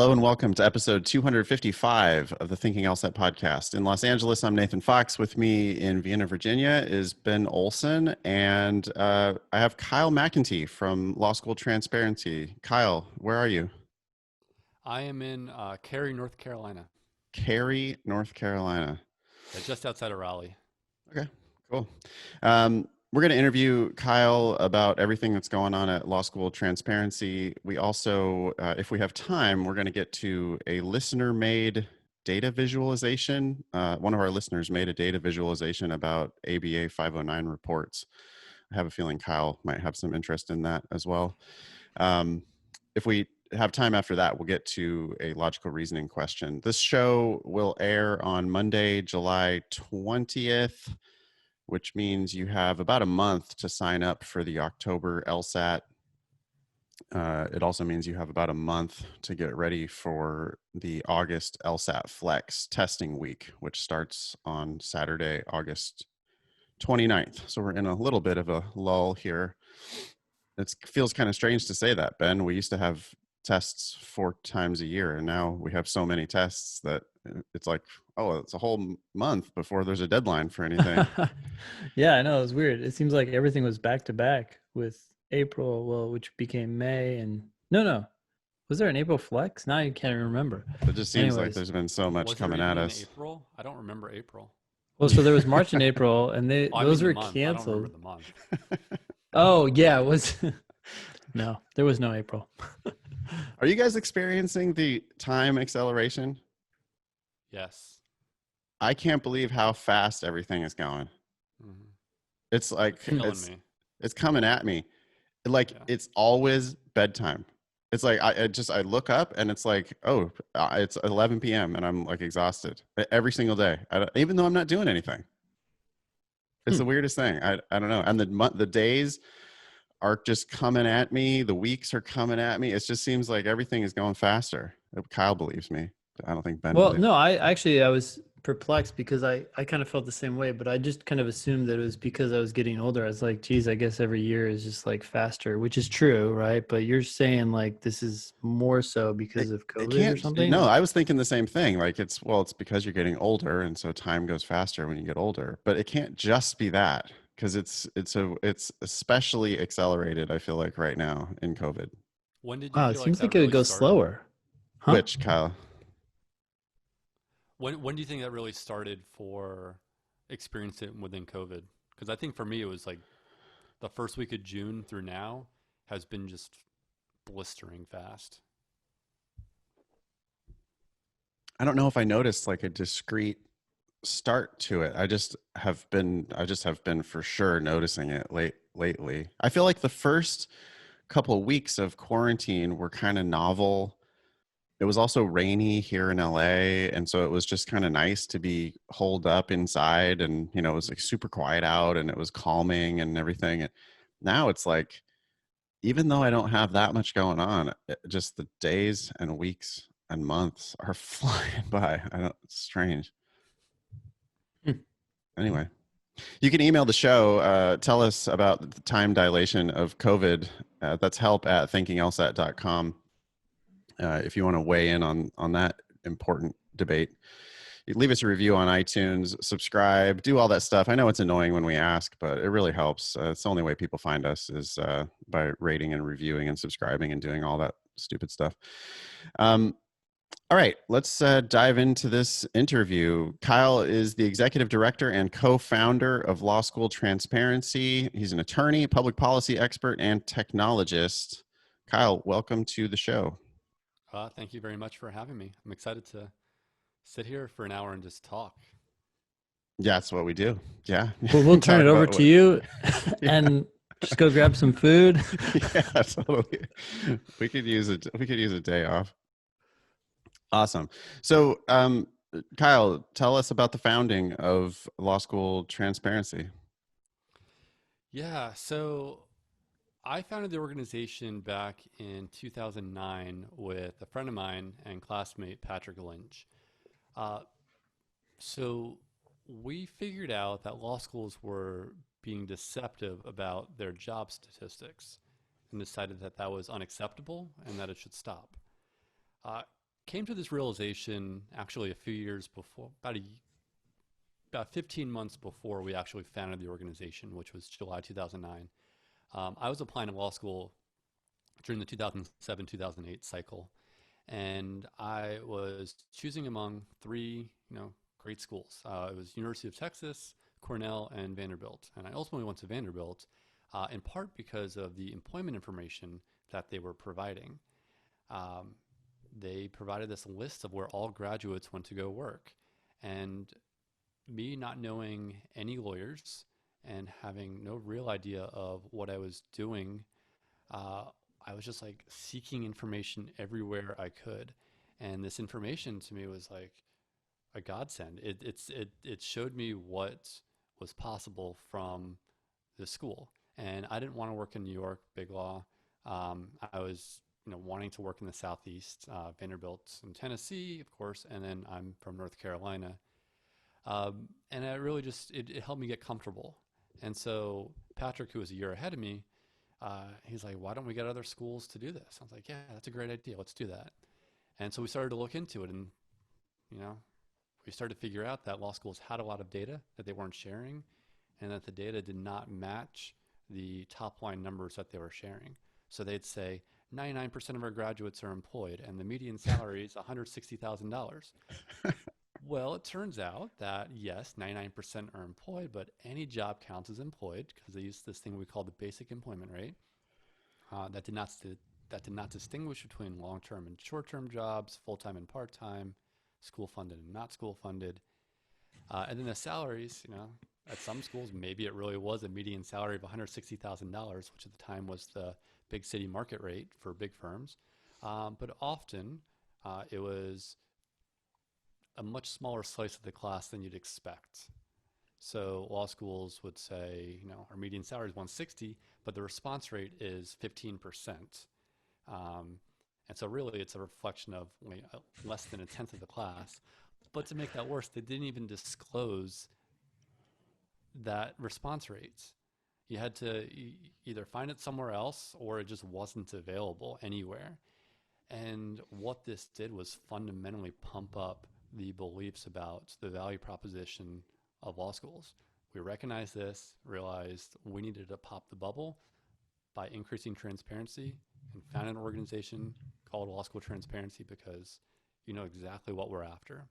Hello and welcome to episode 255 of the Thinking LSAT podcast. In Los Angeles, I'm Nathan Fox. With me in Vienna, Virginia is Ben Olson, and I have Kyle McEntee from Law School Transparency. Kyle, where are you? I am in Cary, North Carolina. Cary, North Carolina. Yeah, just outside of Raleigh. Okay, cool. We're going to interview Kyle about everything that's going on at Law School Transparency. We also, if we have time, we're going to get to a listener-made data visualization. One of our listeners made a data visualization about ABA 509 reports. I have a feeling Kyle might have some interest in that as well. If we have time after that, we'll get to a logical reasoning question. This show will air on Monday, July 20th. Which means you have about a month to sign up for the October LSAT. It also means you have about a month to get ready for the August LSAT Flex testing week, which starts on Saturday, August 29th. So we're in a little bit of a lull here. It feels kind of strange to say that, Ben. We used to have tests 4 times a year, and now we have so many tests that it's like, oh, it's a whole month before there's a deadline for anything. Yeah, I know. It was weird. It seems like everything was back to back with April, well, which became May. And no. Was there an April flex? Now you can't even remember. It just seems like Anyways, there's been so much Was there coming even at an us. April? I don't remember April. well, so there was March and April, and Oh, I mean those the were month. I don't remember canceled. the month. Oh, yeah, it was. No, there was no April. Are you guys experiencing the time acceleration? Yes. I can't believe how fast everything is going. Mm-hmm. It's like Killing me. it's coming at me. Like Yeah. it's always bedtime. It's like I look up and it's like, oh, it's 11 p.m. and I'm like exhausted every single day, even though I'm not doing anything. It's the weirdest thing. I don't know. And the days are just coming at me. The weeks are coming at me. It just seems like everything is going faster. Kyle believes me. I don't think Ben Well, believes. no, I was perplexed because I kind of felt the same way, but I just kind of assumed that it was because I was getting older. I was like, geez, I guess every year is just like faster, which is true, right? But you're saying like this is more so because of It COVID or can't. something? No, I was thinking the same thing. Like it's because you're getting older, and so time goes faster when you get older. But it can't just be that because it's especially accelerated. I feel like right now in COVID. When did you Wow, it feel like seems that like it would really go started? slower. Huh? Which Kyle? When do you think that really started for experiencing within COVID? Because I think for me it was like the first week of June through now has been just blistering fast. I don't know if I noticed like a discrete start to it. I just have been for sure noticing it lately. I feel like the first couple of weeks of quarantine were kind of novel. It was also rainy here in LA, and so it was just kind of nice to be holed up inside, and it was like super quiet out and it was calming and everything. And now it's like, even though I don't have that much going on, just the days and weeks and months are flying by. It's strange. Hmm. Anyway, you can email the show. Tell us about the time dilation of COVID. That's help@thinkinglsat.com. If you want to weigh in on that important debate. You leave us a review on iTunes, subscribe, do all that stuff. I know it's annoying when we ask, but it really helps. It's the only way people find us is by rating and reviewing and subscribing and doing all that stupid stuff. All right, let's dive into this interview. Kyle is the executive director and co-founder of Law School Transparency. He's an attorney, public policy expert, and technologist. Kyle, welcome to the show. Thank you very much for having me. I'm excited to sit here for an hour and just talk. Yeah, that's what we do. Yeah. Well, we'll turn Talk it over about to you and just go grab some food. yeah, totally. We could use a day off. Awesome. So, Kyle, tell us about the founding of Law School Transparency. Yeah, so I founded the organization back in 2009 with a friend of mine and classmate, Patrick Lynch. Uh, so we figured out that law schools were being deceptive about their job statistics and decided that that was unacceptable and that it should stop. Uh, came to this realization actually a few years before, about 15 months before we actually founded the organization, which was July 2009. I was applying to law school during the 2007-2008 cycle, and I was choosing among three, great schools. It was University of Texas, Cornell, and Vanderbilt. And I ultimately went to Vanderbilt, in part because of the employment information that they were providing. Um, they provided this list of where all graduates went to go work. And me not knowing any lawyers and having no real idea of what I was doing, uh, I was just like seeking information everywhere I could. And this information to me was like a godsend. It showed me what was possible from the school. And I didn't want to work in New York, big law. I was, wanting to work in the Southeast, Vanderbilt in Tennessee, of course, and then I'm from North Carolina. And I really just, it helped me get comfortable. And so Patrick, who was a year ahead of me, he's like, why don't we get other schools to do this? I was like, yeah, that's a great idea. Let's do that. And so we started to look into it, and, you know, we started to figure out that law schools had a lot of data that they weren't sharing, and that the data did not match the top line numbers that they were sharing. So they'd say 99% of our graduates are employed, and the median salary is $160,000. Well, it turns out that yes, 99% are employed, but any job counts as employed because they use this thing we call the basic employment rate. That did not distinguish between long-term and short-term jobs, full-time and part-time, school-funded and not school-funded. And then the salaries, at some schools, maybe it really was a median salary of $160,000, which at the time was the big city market rate for big firms. But often it was a much smaller slice of the class than you'd expect. So law schools would say, our median salary is 160, but the response rate is 15%. And so really it's a reflection of less than a tenth of the class. But to make that worse, they didn't even disclose that response rates. You had to either find it somewhere else or it just wasn't available anywhere. And what this did was fundamentally pump up the beliefs about the value proposition of law schools. We recognized this, realized we needed to pop the bubble by increasing transparency, and founded an organization called Law School Transparency because you know exactly what we're after.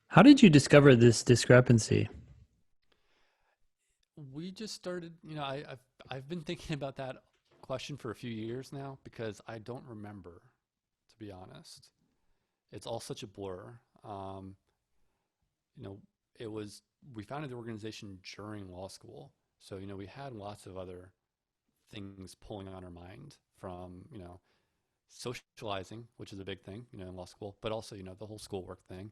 How did you discover this discrepancy? We just started, I've been thinking about that question for a few years now because I don't remember, to be honest. It's all such a blur. It was, we founded the organization during law school. So, we had lots of other things pulling on our mind from, socializing, which is a big thing, in law school, but also, the whole schoolwork thing.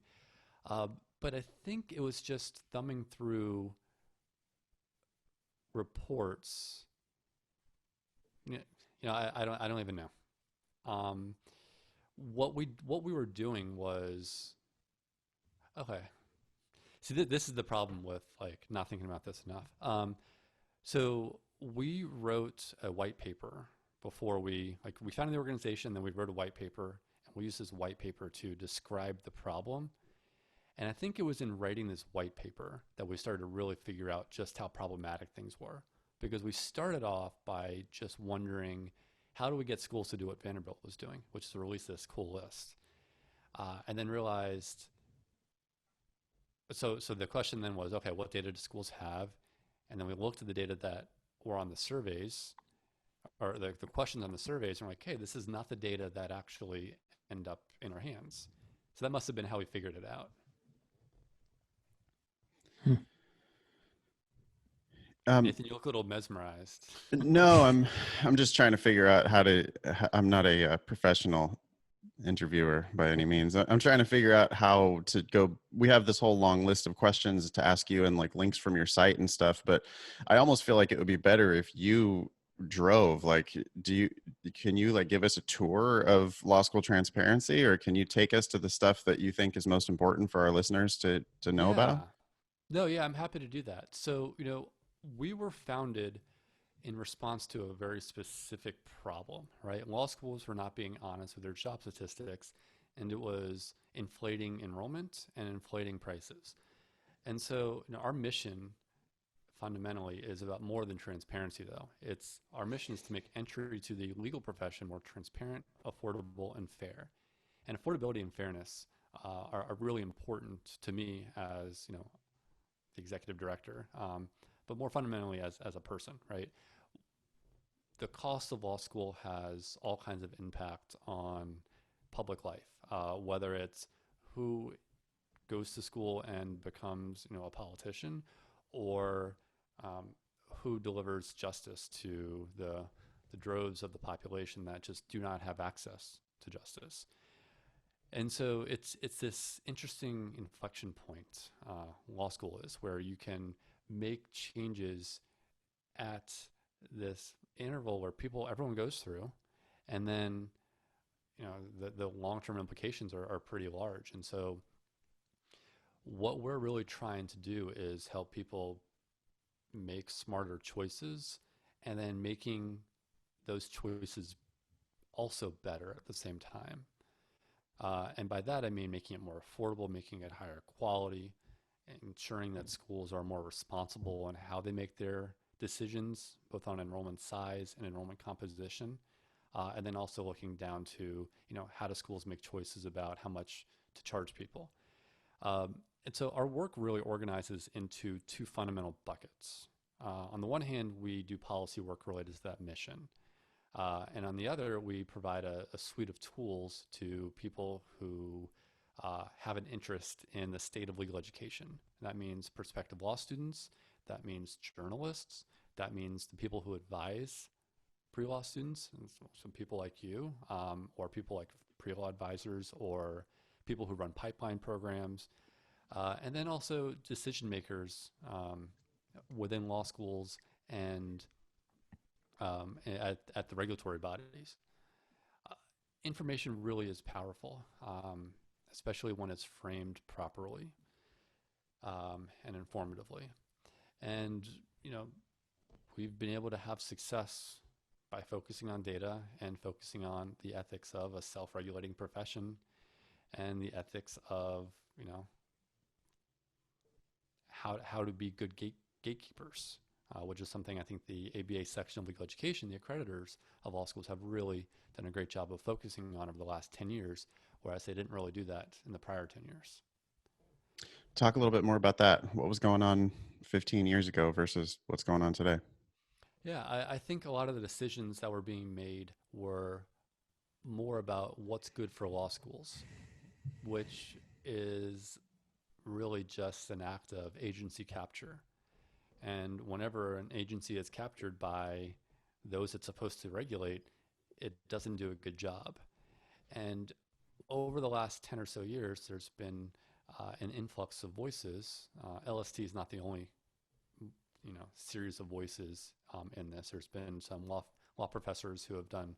But I think it was just thumbing through reports. I don't even know. What we were doing was, okay. See, this is the problem with not thinking about this enough. So we wrote a white paper before we founded the organization. Then we wrote a white paper, and we used this white paper to describe the problem. And I think it was in writing this white paper that we started to really figure out just how problematic things were. Because we started off by just wondering, how do we get schools to do what Vanderbilt was doing, which is to release this cool list? And then realized, so the question then was, okay, what data do schools have? And then we looked at the data that were on the surveys, or the questions on the surveys, and we're like, hey, this is not the data that actually end up in our hands. So that must have been how we figured it out. Nathan, you look a little mesmerized. No, I'm just trying to figure out how to. I'm not a professional interviewer by any means. I'm trying to figure out how to go. We have this whole long list of questions to ask you and links from your site and stuff, but I almost feel like it would be better if you drove. Can you give us a tour of Law School Transparency, or can you take us to the stuff that you think is most important for our listeners to know Yeah. about? No, yeah, I'm happy to do that. So, we were founded in response to a very specific problem, right? Law schools were not being honest with their job statistics, and it was inflating enrollment and inflating prices. And so, our mission fundamentally is about more than transparency, though. It's our mission is to make entry to the legal profession more transparent, affordable, and fair. And affordability and fairness are really important to me as the executive director, but more fundamentally as a person, right? The cost of law school has all kinds of impact on public life, whether it's who goes to school and becomes a politician, or who delivers justice to the droves of the population that just do not have access to justice. And so it's this interesting inflection point, law school is, where you can make changes at this interval where everyone goes through, and then the long-term implications are pretty large. And so what we're really trying to do is help people make smarter choices, and then making those choices also better at the same time. And by that, I mean making it more affordable, making it higher quality, ensuring that schools are more responsible on how they make their decisions, both on enrollment size and enrollment composition. And then also looking down to, how do schools make choices about how much to charge people. And so our work really organizes into two fundamental buckets. On the one hand, we do policy work related to that mission. And on the other, we provide a suite of tools to people who have an interest in the state of legal education. That means prospective law students, that means journalists, that means the people who advise pre-law students, and some people like you, or people like pre-law advisors, or people who run pipeline programs, and then also decision makers within law schools and at the regulatory bodies. Information really is powerful, especially when it's framed properly and informatively. And, we've been able to have success by focusing on data and focusing on the ethics of a self-regulating profession and the ethics of, how to be good gatekeepers. Which is something I think the ABA section of legal education, the accreditors of law schools, have really done a great job of focusing on over the last 10 years, whereas they didn't really do that in the prior 10 years. Talk a little bit more about that. What was going on 15 years ago versus what's going on today? Yeah, I think a lot of the decisions that were being made were more about what's good for law schools, which is really just an act of agency capture. And whenever an agency is captured by those it's supposed to regulate, it doesn't do a good job. And over the last 10 or so years, there's been an influx of voices. LST is not the only series of voices in this. There's been some law professors who have done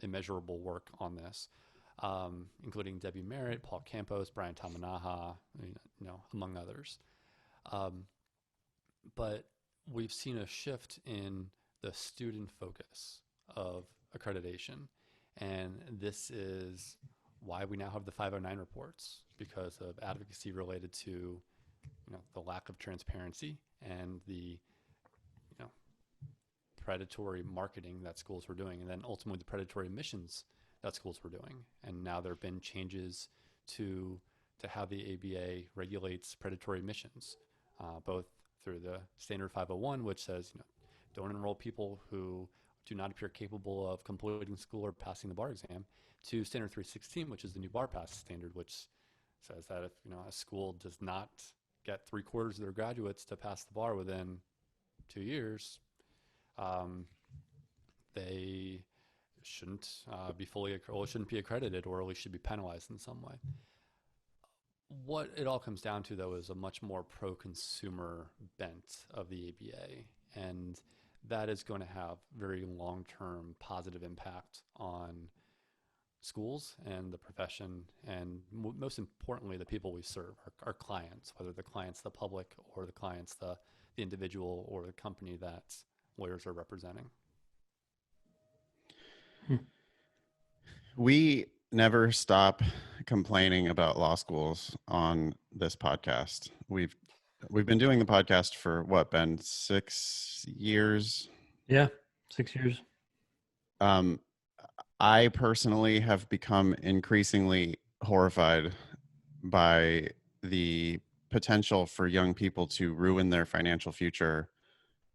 immeasurable work on this, including Debbie Merritt, Paul Campos, Brian Tamanaha, among others. But we've seen a shift in the student focus of accreditation. And this is why we now have the 509 reports, because of advocacy related to the lack of transparency and the predatory marketing that schools were doing, and then ultimately the predatory missions that schools were doing. And now there have been changes to how the ABA regulates predatory missions, both through the standard 501, which says don't enroll people who do not appear capable of completing school or passing the bar exam, to standard 316, which is the new bar pass standard, which says that if a school does not get 3/4 of their graduates to pass the bar within 2 years, they shouldn't shouldn't be accredited, or at least should be penalized in some way. What it all comes down to, though, is a much more pro-consumer bent of the ABA, and that is going to have very long-term positive impact on schools and the profession, and most importantly, the people we serve, our clients, whether the client's the public or the client's the individual or the company that's lawyers are representing. We never stop complaining about law schools on this podcast. We've been doing the podcast for what, Ben, 6 years? Yeah, 6 years. I personally have become increasingly horrified by the potential for young people to ruin their financial future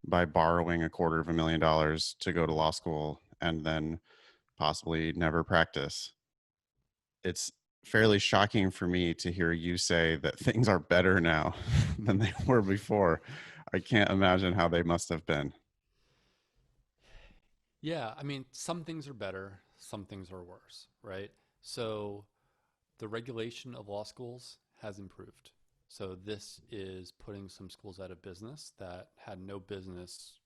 by borrowing $250,000 to go to law school and then possibly never practice. It's fairly shocking for me to hear you say that things are better now than they were before. I can't imagine how they must have been. Yeah, I mean, some things are better, some things are worse, right? So the regulation of law schools has improved. So this is putting some schools out of business that had no business,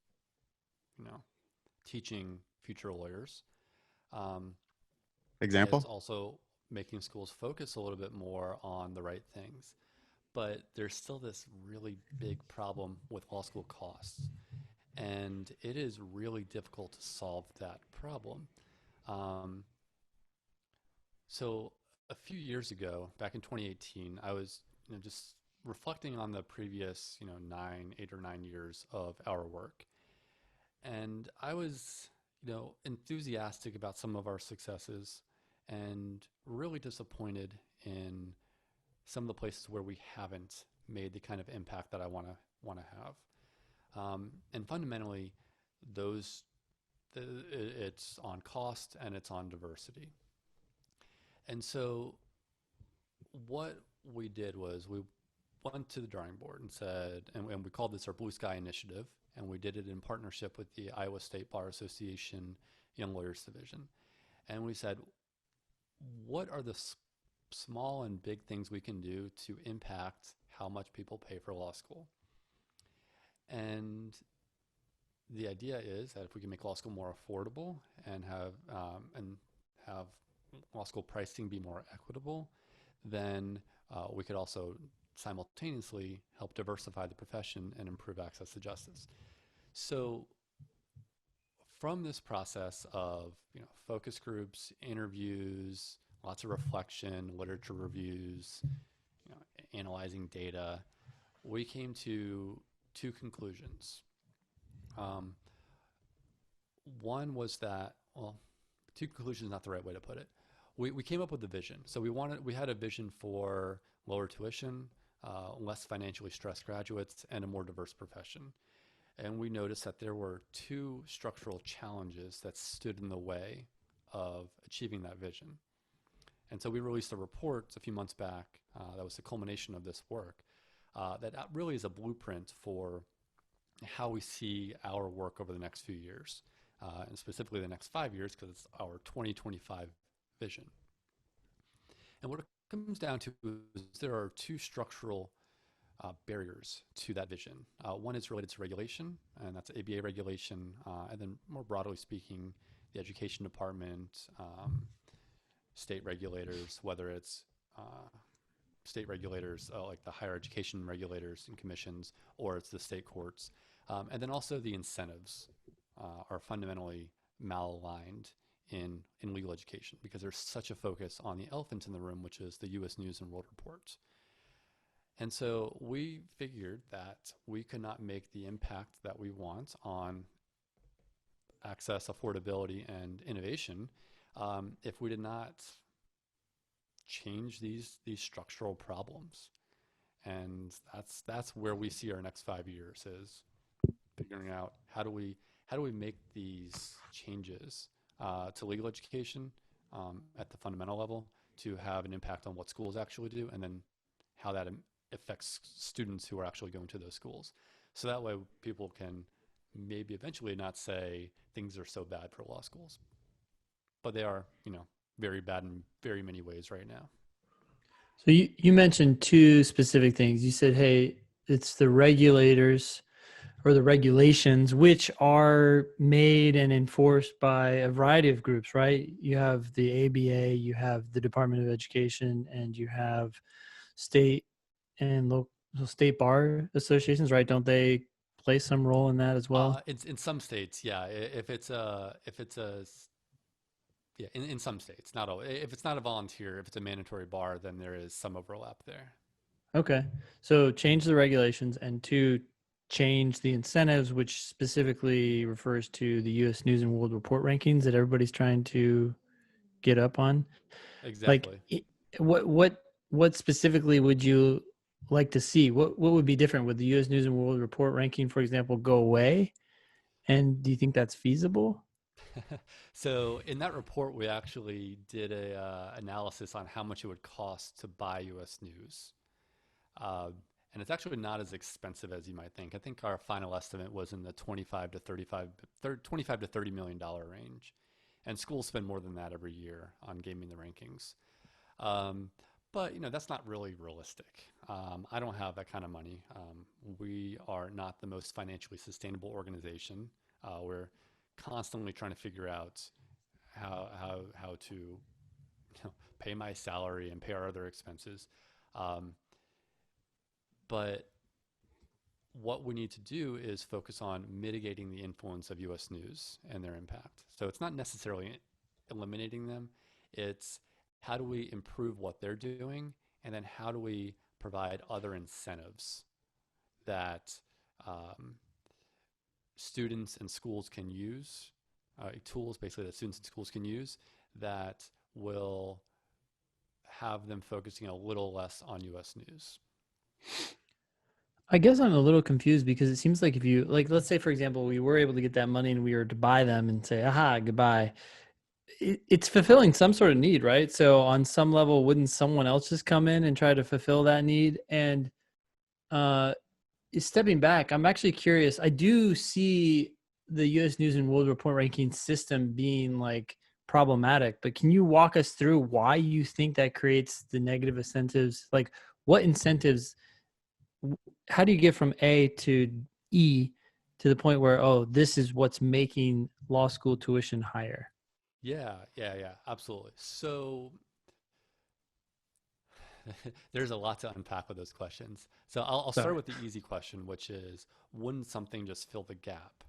you know, teaching future lawyers. Um, it's Example? also making schools focus a little bit more on the right things. But there's still this really big problem with law school costs. And it is really difficult to solve that problem. Um, so a few years ago, back in 2018, I was just reflecting on the previous 8 or 9 years of our work, and I was enthusiastic about some of our successes, and really disappointed in some of the places where we haven't made the kind of impact that I want to have. And fundamentally, those it's on cost and it's on diversity. And so what we did was we went to the drawing board and said, and we called this our Blue Sky Initiative, and we did it in partnership with the Iowa State Bar Association Young Lawyers Division. And we said, what are the small and big things we can do to impact how much people pay for law school? And the idea is that if we can make law school more affordable and have law school pricing be more equitable, then we could also simultaneously help diversify the profession and improve access to justice. So from this process of focus groups, interviews, lots of reflection, literature reviews, analyzing data, we came to two conclusions. One was that, well, two conclusions is not the right way to put it. We came up with a vision. So we had a vision for lower tuition, less financially stressed graduates, and a more diverse profession. And we noticed that there were two structural challenges that stood in the way of achieving that vision. And so we released a report a few months back that was the culmination of this work that really is a blueprint for how we see our work over the next few years, and specifically the next 5 years, because it's our 2025 vision. And what it comes down to is there are two structural barriers to that vision. One is related to regulation, and that's ABA regulation, and then more broadly speaking, the education department, state regulators, whether it's state regulators like the higher education regulators and commissions, or it's the state courts. And then also the incentives are fundamentally malaligned in legal education, because there's such a focus on the elephant in the room, which is the U.S. News and World Report. And so we figured that we could not make the impact that we want on access, affordability, and innovation if we did not change these structural problems. And that's where we see our next 5 years, is figuring out how do we make these changes to legal education at the fundamental level to have an impact on what schools actually do, and then how that affects students who are actually going to those schools. So that way people can maybe eventually not say things are so bad for law schools, but they are, very bad in very many ways right now. So you mentioned two specific things. You said, hey, it's the regulators or the regulations, which are made and enforced by a variety of groups, right? You have the ABA, you have the Department of Education, and you have state and local state bar associations, right? Don't they play some role in that as well? In some states, yeah. Yeah, in some states, not all. If it's not a volunteer, if it's a mandatory bar, then there is some overlap there. Okay. So change the regulations, and two, change the incentives, which specifically refers to the US News and World Report rankings that everybody's trying to get up on. Like Exactly. what specifically would you like to see? What would be different? Would the US News and World Report ranking, for example, go away? And do you think that's feasible? So in that report, we actually did a analysis on how much it would cost to buy U.S. News. Uh, and it's actually not as expensive as you might think. I think our final estimate was in the 25 to $30 million range. And schools spend more than that every year on gaming the rankings. Um, but that's not really realistic. I don't have that kind of money. We are not the most financially sustainable organization. We're constantly trying to figure out how to pay my salary and pay our other expenses. Um, but what we need to do is focus on mitigating the influence of U.S. news and their impact. So it's not necessarily eliminating them. It's how do we improve what they're doing, and then how do we provide other incentives that students and schools can use, tools basically that students and schools can use that will have them focusing a little less on U.S. news. I guess I'm a little confused because it seems like if you like, let's say for example, we were able to get that money and we were to buy them and say, aha, goodbye. It's fulfilling some sort of need, right? So on some level, wouldn't someone else just come in and try to fulfill that need? And uh, stepping back, I'm actually curious. I do see the U.S. News and World Report ranking system being like problematic, but can you walk us through why you think that creates the negative incentives? Like, what incentives? How do you get from A to E to the point where, oh, this is what's making law school tuition higher? Yeah, absolutely. So there's a lot to unpack with those questions. So I'll start Sorry. with the easy question, which is, wouldn't something just fill the gap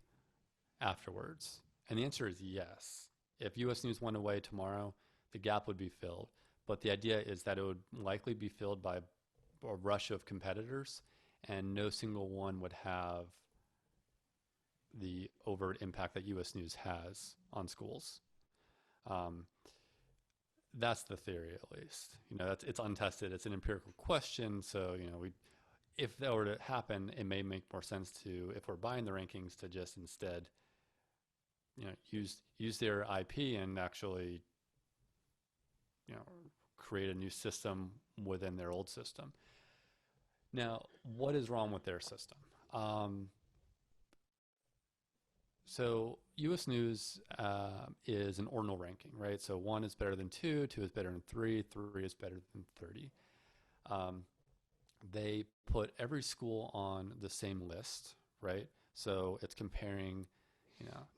afterwards? And the answer is yes. If US News went away tomorrow, the gap would be filled. But the idea is that it would likely be filled by a rush of competitors, and no single one would have the overt impact that US News has on schools. Um, that's the theory, at least. It's untested. It's an empirical question. So if that were to happen, it may make more sense to, if we're buying the rankings, to just instead use their IP and actually create a new system within their old system. Now, what is wrong with their system? So U.S. News is an ordinal ranking, right? So 1 is better than 2, 2 is better than 3, 3 is better than 30. They put every school on the same list, right? So it's comparing,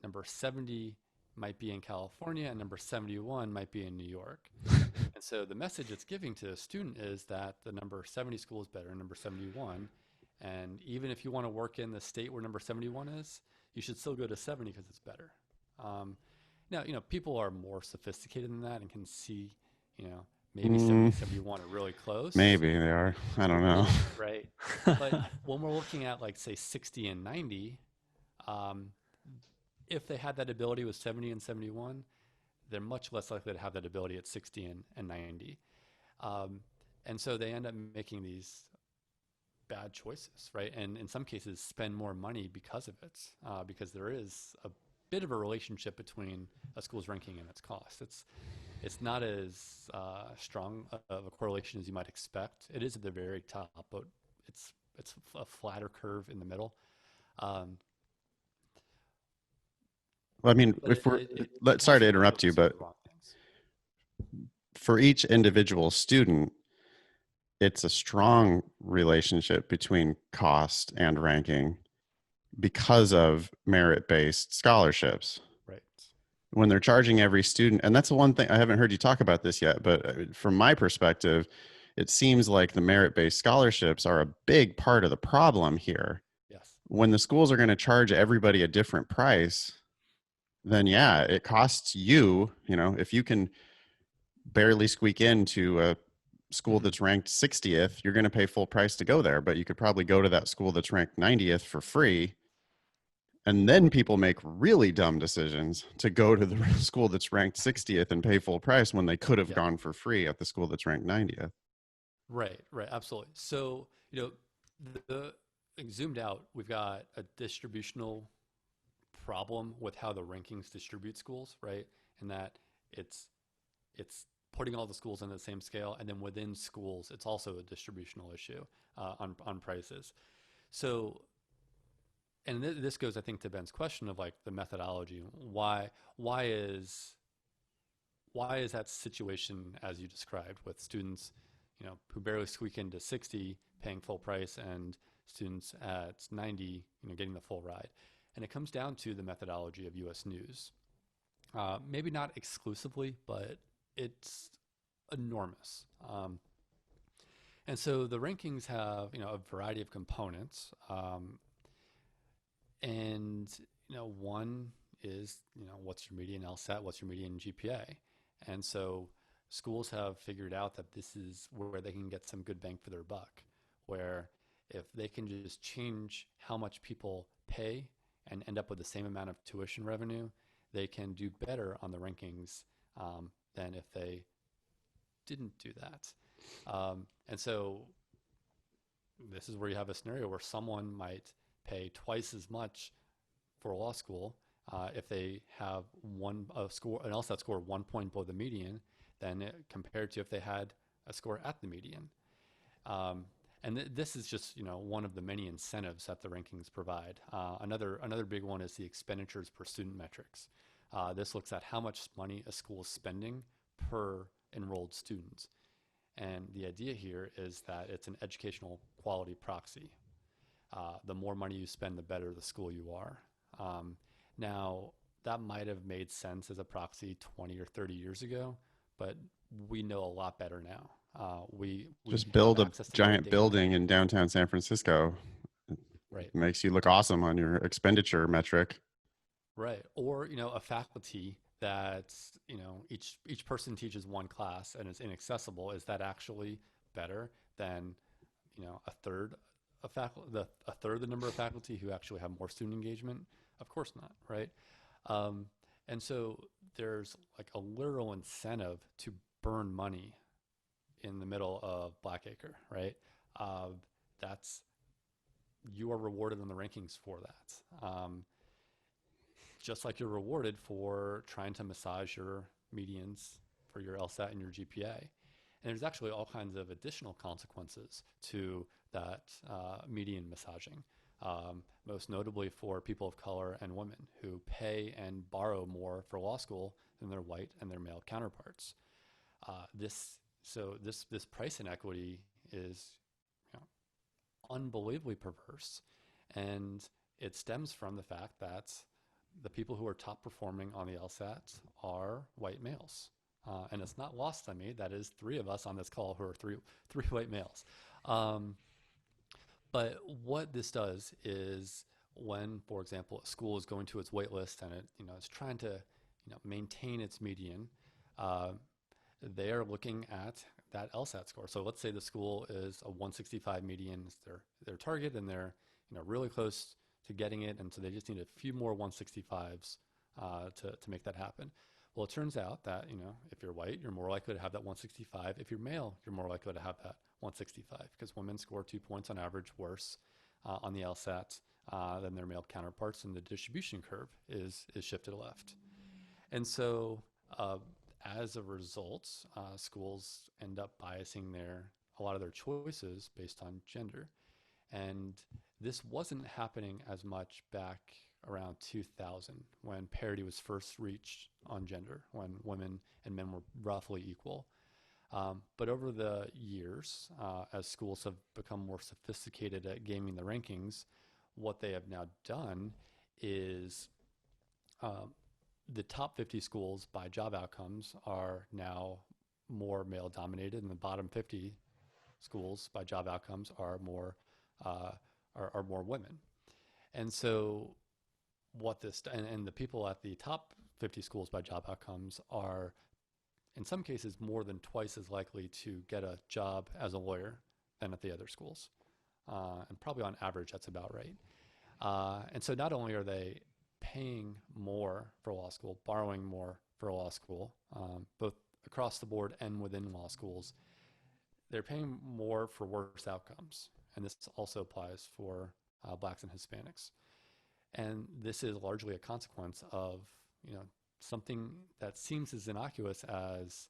number 70 might be in California and number 71 might be in New York. And so the message it's giving to a student is that the number 70 school is better than number 71. And even if you want to work in the state where number 71 is, you should still go to 70 because it's better. Now, people are more sophisticated than that and can see, maybe 70, 71 are really close. Maybe they are. I don't know. Right. But when we're looking at, like, say, 60 and 90, if they had that ability with 70 and 71, they're much less likely to have that ability at 60 and 90. And so they end up making these bad choices, right? And in some cases spend more money because of it, because there is a bit of a relationship between a school's ranking and its cost. It's not as strong of a correlation as you might expect. It is at the very top, but it's a flatter curve in the middle. Well, I mean, But if we're, it sorry to constantly interrupt you, focuses on but the wrong things. for each individual student, it's a strong relationship between cost and ranking because of merit-based scholarships. Right. When they're charging every student, and that's the one thing I haven't heard you talk about this yet, but from my perspective, it seems like the merit-based scholarships are a big part of the problem here. Yes. when the schools are going to charge everybody a different price, then yeah, it costs you, if you can barely squeak into a school Hmm. that's ranked 60th, you're going to pay full price to go there, but you could probably go to that school that's ranked 90th for free. And then people make really dumb decisions to go to the school that's ranked 60th and pay full price when they could have Yeah. gone for free at the school that's ranked 90th. Right, right, absolutely. So, like, zoomed out, we've got a distributional problem with how the rankings distribute schools, right? And that it's it's putting all the schools on the same scale, and then within schools, it's also a distributional issue on prices. So, and this goes, I think, to Ben's question of like the methodology. Why is why is that situation as you described with students, who barely squeak into 60 paying full price and students at 90, getting the full ride? And it comes down to the methodology of U.S. News. Maybe not exclusively, but it's enormous. And so the rankings have, a variety of components. And, one is, what's your median LSAT, what's your median GPA? And so schools have figured out that this is where they can get some good bang for their buck, where if they can just change how much people pay and end up with the same amount of tuition revenue, they can do better on the rankings than if they didn't do that. And so this is where you have a scenario where someone might pay twice as much for a law school if they have an LSAT score 1 point below the median compared to if they had a score at the median. And this is just one of the many incentives that the rankings provide. Another big one is the expenditures per student metrics. This looks at how much money a school is spending per enrolled student. And the idea here is that it's an educational quality proxy. The more money you spend, the better the school you are. Now, that might have made sense as a proxy 20 or 30 years ago, but we know a lot better now. We Just have build a access to more giant data. building in downtown San Francisco. Right, Makes you look awesome on your expenditure metric. right. Or, a faculty that, each person teaches one class and is inaccessible. Is that actually better than, a third a third the number of faculty who actually have more student engagement? Of course not, right? Um, and so there's like a literal incentive to burn money in the middle of Blackacre, right? That's You are rewarded on the rankings for that. Just like you're rewarded for trying to massage your medians for your LSAT and your GPA. And there's actually all kinds of additional consequences to that median massaging, most notably for people of color and women who pay and borrow more for law school than their white and their male counterparts. This price inequity is, you know, unbelievably perverse, and it stems from the fact that the people who are top performing on the LSAT are white males. And it's not lost on me that is three of us on this call who are three white males. Um, but what this does is when, for example, a school is going to its wait list and it is trying to maintain its median, uh, they are looking at that LSAT score. So let's say the school is a 165 median, is their target, and they're really close to getting it, and so they just need a few more 165s to make that happen. Well, it turns out that if you're white, you're more likely to have that 165. If you're male, you're more likely to have that 165 because women score 2 points on average worse on the LSAT than their male counterparts, and the distribution curve is shifted left. And so, as a result, schools end up biasing a lot of their choices based on gender. And this wasn't happening as much back around 2000 when parity was first reached on gender, when women and men were roughly equal. But over the years, as schools have become more sophisticated at gaming the rankings, what they have now done is the top 50 schools by job outcomes are now more male dominated, and the bottom 50 schools by job outcomes are more women. And so and the people at the top 50 schools by job outcomes are in some cases more than twice as likely to get a job as a lawyer than at the other schools. And probably on average, that's about right. And so not only are they paying more for law school, borrowing more for law school, both across the board and within law schools, they're paying more for worse outcomes. And this also applies for blacks and Hispanics. And this is largely a consequence of, something that seems as innocuous as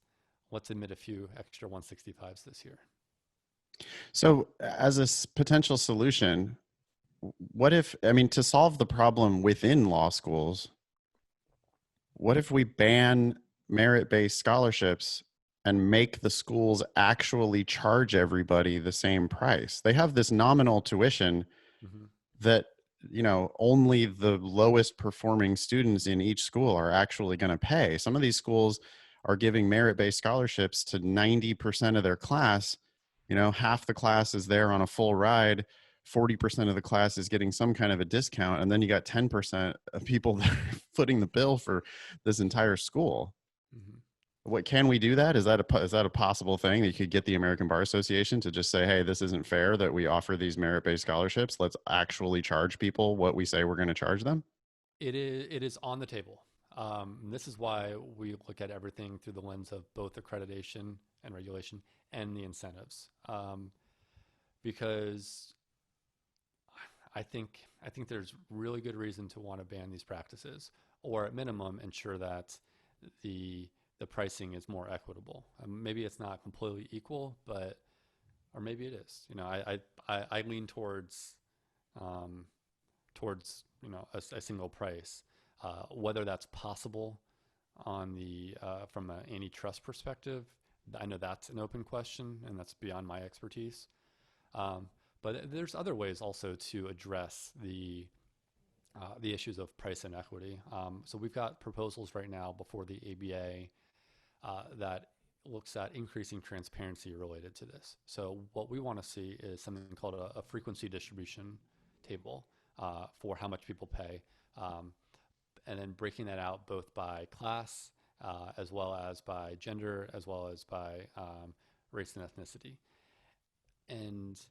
let's admit a few extra 165s this year. So, as a potential solution, what if, I mean, to solve the problem within law schools, what if we ban merit-based scholarships and make the schools actually charge everybody the same price? They have this nominal tuition Mm-hmm. that, only the lowest performing students in each school are actually going to pay. Some of these schools are giving merit-based scholarships to 90% of their class. Half the class is there on a full ride. 40% of the class is getting some kind of a discount. And then you got 10% of people that are footing the bill for this entire school. Mm-hmm. What, can we do that? Is that a possible thing that you could get the American Bar Association to just say, hey, this isn't fair that we offer these merit-based scholarships. Let's actually charge people what we say we're going to charge them. It is on the table. This is why we look at everything through the lens of both accreditation and regulation and the incentives. Because I think there's really good reason to want to ban these practices, or at minimum ensure that the pricing is more equitable. Maybe it's not completely equal, or maybe it is. I lean towards a single price. Whether that's possible on the from an antitrust perspective, I know that's an open question, and that's beyond my expertise. But there's other ways also to address the issues of price inequity. So we've got proposals right now before the ABA that looks at increasing transparency related to this. So what we want to see is something called a frequency distribution table for how much people pay, and then breaking that out both by class, as well as by gender, as well as by race and ethnicity. And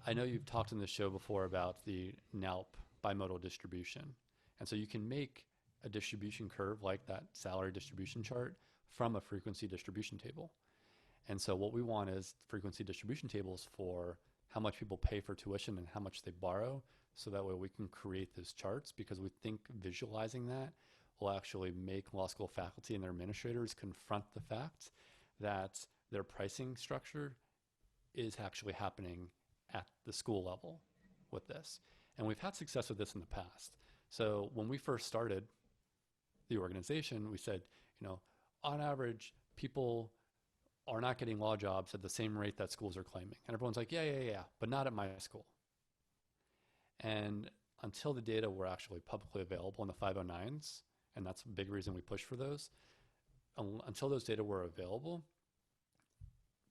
I know you've talked in the show before about the NALP bimodal distribution. And so you can make a distribution curve like that salary distribution chart from a frequency distribution table. And so what we want is frequency distribution tables for how much people pay for tuition and how much they borrow. So that way we can create those charts, because we think visualizing that will actually make law school faculty and their administrators confront the fact that their pricing structure is actually happening at the school level with this. And we've had success with this in the past. So when we first started the organization, we said, on average, people are not getting law jobs at the same rate that schools are claiming. And everyone's like, yeah, but not at my school. And until the data were actually publicly available in the 509s, and that's a big reason we push for those, until those data were available,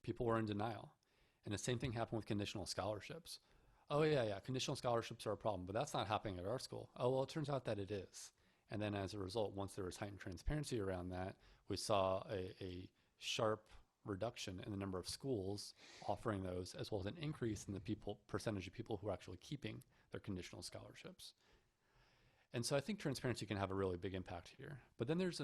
people were in denial. And the same thing happened with conditional scholarships. Oh, yeah, conditional scholarships are a problem, but that's not happening at our school. Oh, well, it turns out that it is. And then as a result, once there was heightened transparency around that, we saw a sharp reduction in the number of schools offering those, as well as an increase in the percentage of people who are actually keeping their conditional scholarships. And so I think transparency can have a really big impact here. But then there's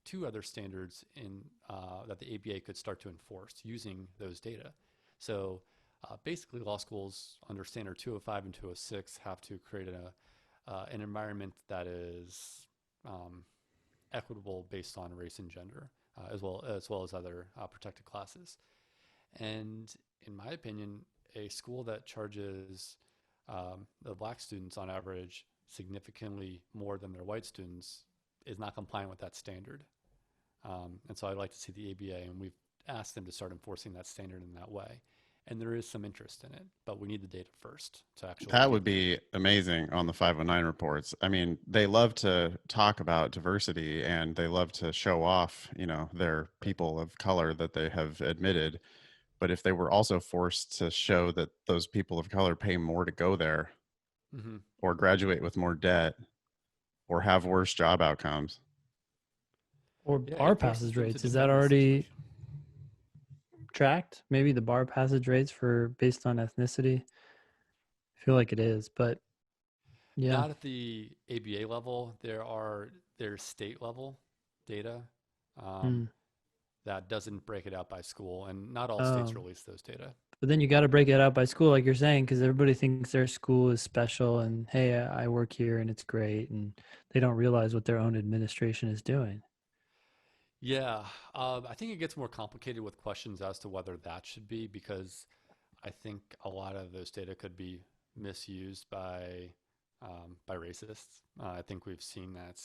two other standards that the ABA could start to enforce using those data. So basically, law schools under Standard 205 and 206 have to create an environment that is equitable based on race and gender, as well as other protected classes. And in my opinion, a school that charges the black students on average significantly more than their white students is not compliant with that standard. And so I'd like to see the ABA, and we've asked them to start enforcing that standard in that way. And there is some interest in it, but we need the data first to actually. That would be amazing on the 509 reports. I mean, they love to talk about diversity and they love to show off, their people of color that they have admitted. But if they were also forced to show that those people of color pay more to go there, Hmm. or graduate with more debt or have worse job outcomes. Or Yeah, bar it forces passage them to rates. Is that defend the already situation. tracked? Maybe the bar passage rates for based on ethnicity? I feel like it is, but yeah. Not at the ABA level. There's state level data um, Hmm. that doesn't break it out by school, and not all states Um, release those data. but then you got to break it out by school, like you're saying, because everybody thinks their school is special and hey, I work here and it's great, and they don't realize what their own administration is doing. Yeah, I think it gets more complicated with questions as to whether that should be, because I think a lot of those data could be misused by racists. I think we've seen that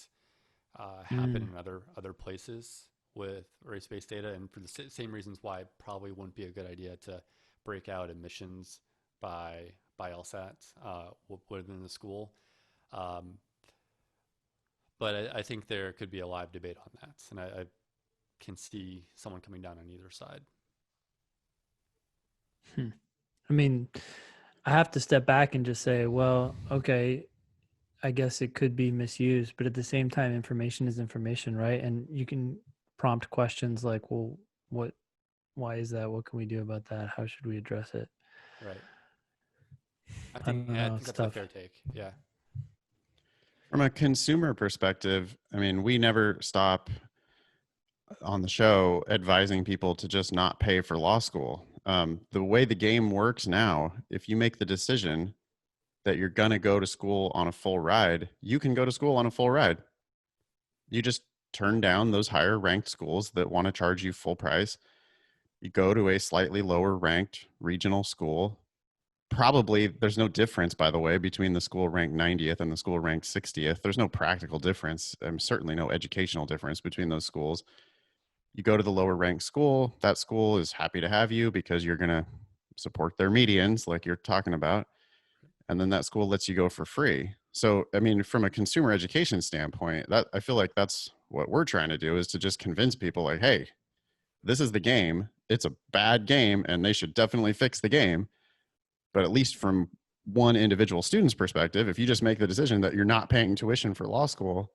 happen Mm. in other places with race-based data, and for the same reasons why it probably wouldn't be a good idea to break out admissions by LSAT within the school. Um, but I think there could be a live debate on that, and I can see someone coming down on either side. Hmm. I mean, I have to step back and just say, well, okay, I guess it could be misused, but at the same time, information is information, right? And you can prompt questions like, well, what, why is that? What can we do about that? How should we address it? Right. I don't I know. think It's that's a tough. fair take. Yeah. From a consumer perspective, I mean, we never stop on the show advising people to just not pay for law school. The way the game works now, if you make the decision that you're going to go to school on a full ride, you can go to school on a full ride. You just turn down those higher ranked schools that want to charge you full price. You go to a slightly lower ranked regional school. Probably there's no difference, by the way, between the school ranked 90th and the school ranked 60th. There's no practical difference, and certainly no educational difference between those schools. You go to the lower ranked school, that school is happy to have you because you're going to support their medians, like you're talking about. And then that school lets you go for free. So, I mean, from a consumer education standpoint, that I feel like that's what we're trying to do, is to just convince people like, hey, this is the game. It's a bad game and they should definitely fix the game. But at least from one individual student's perspective, if you just make the decision that you're not paying tuition for law school,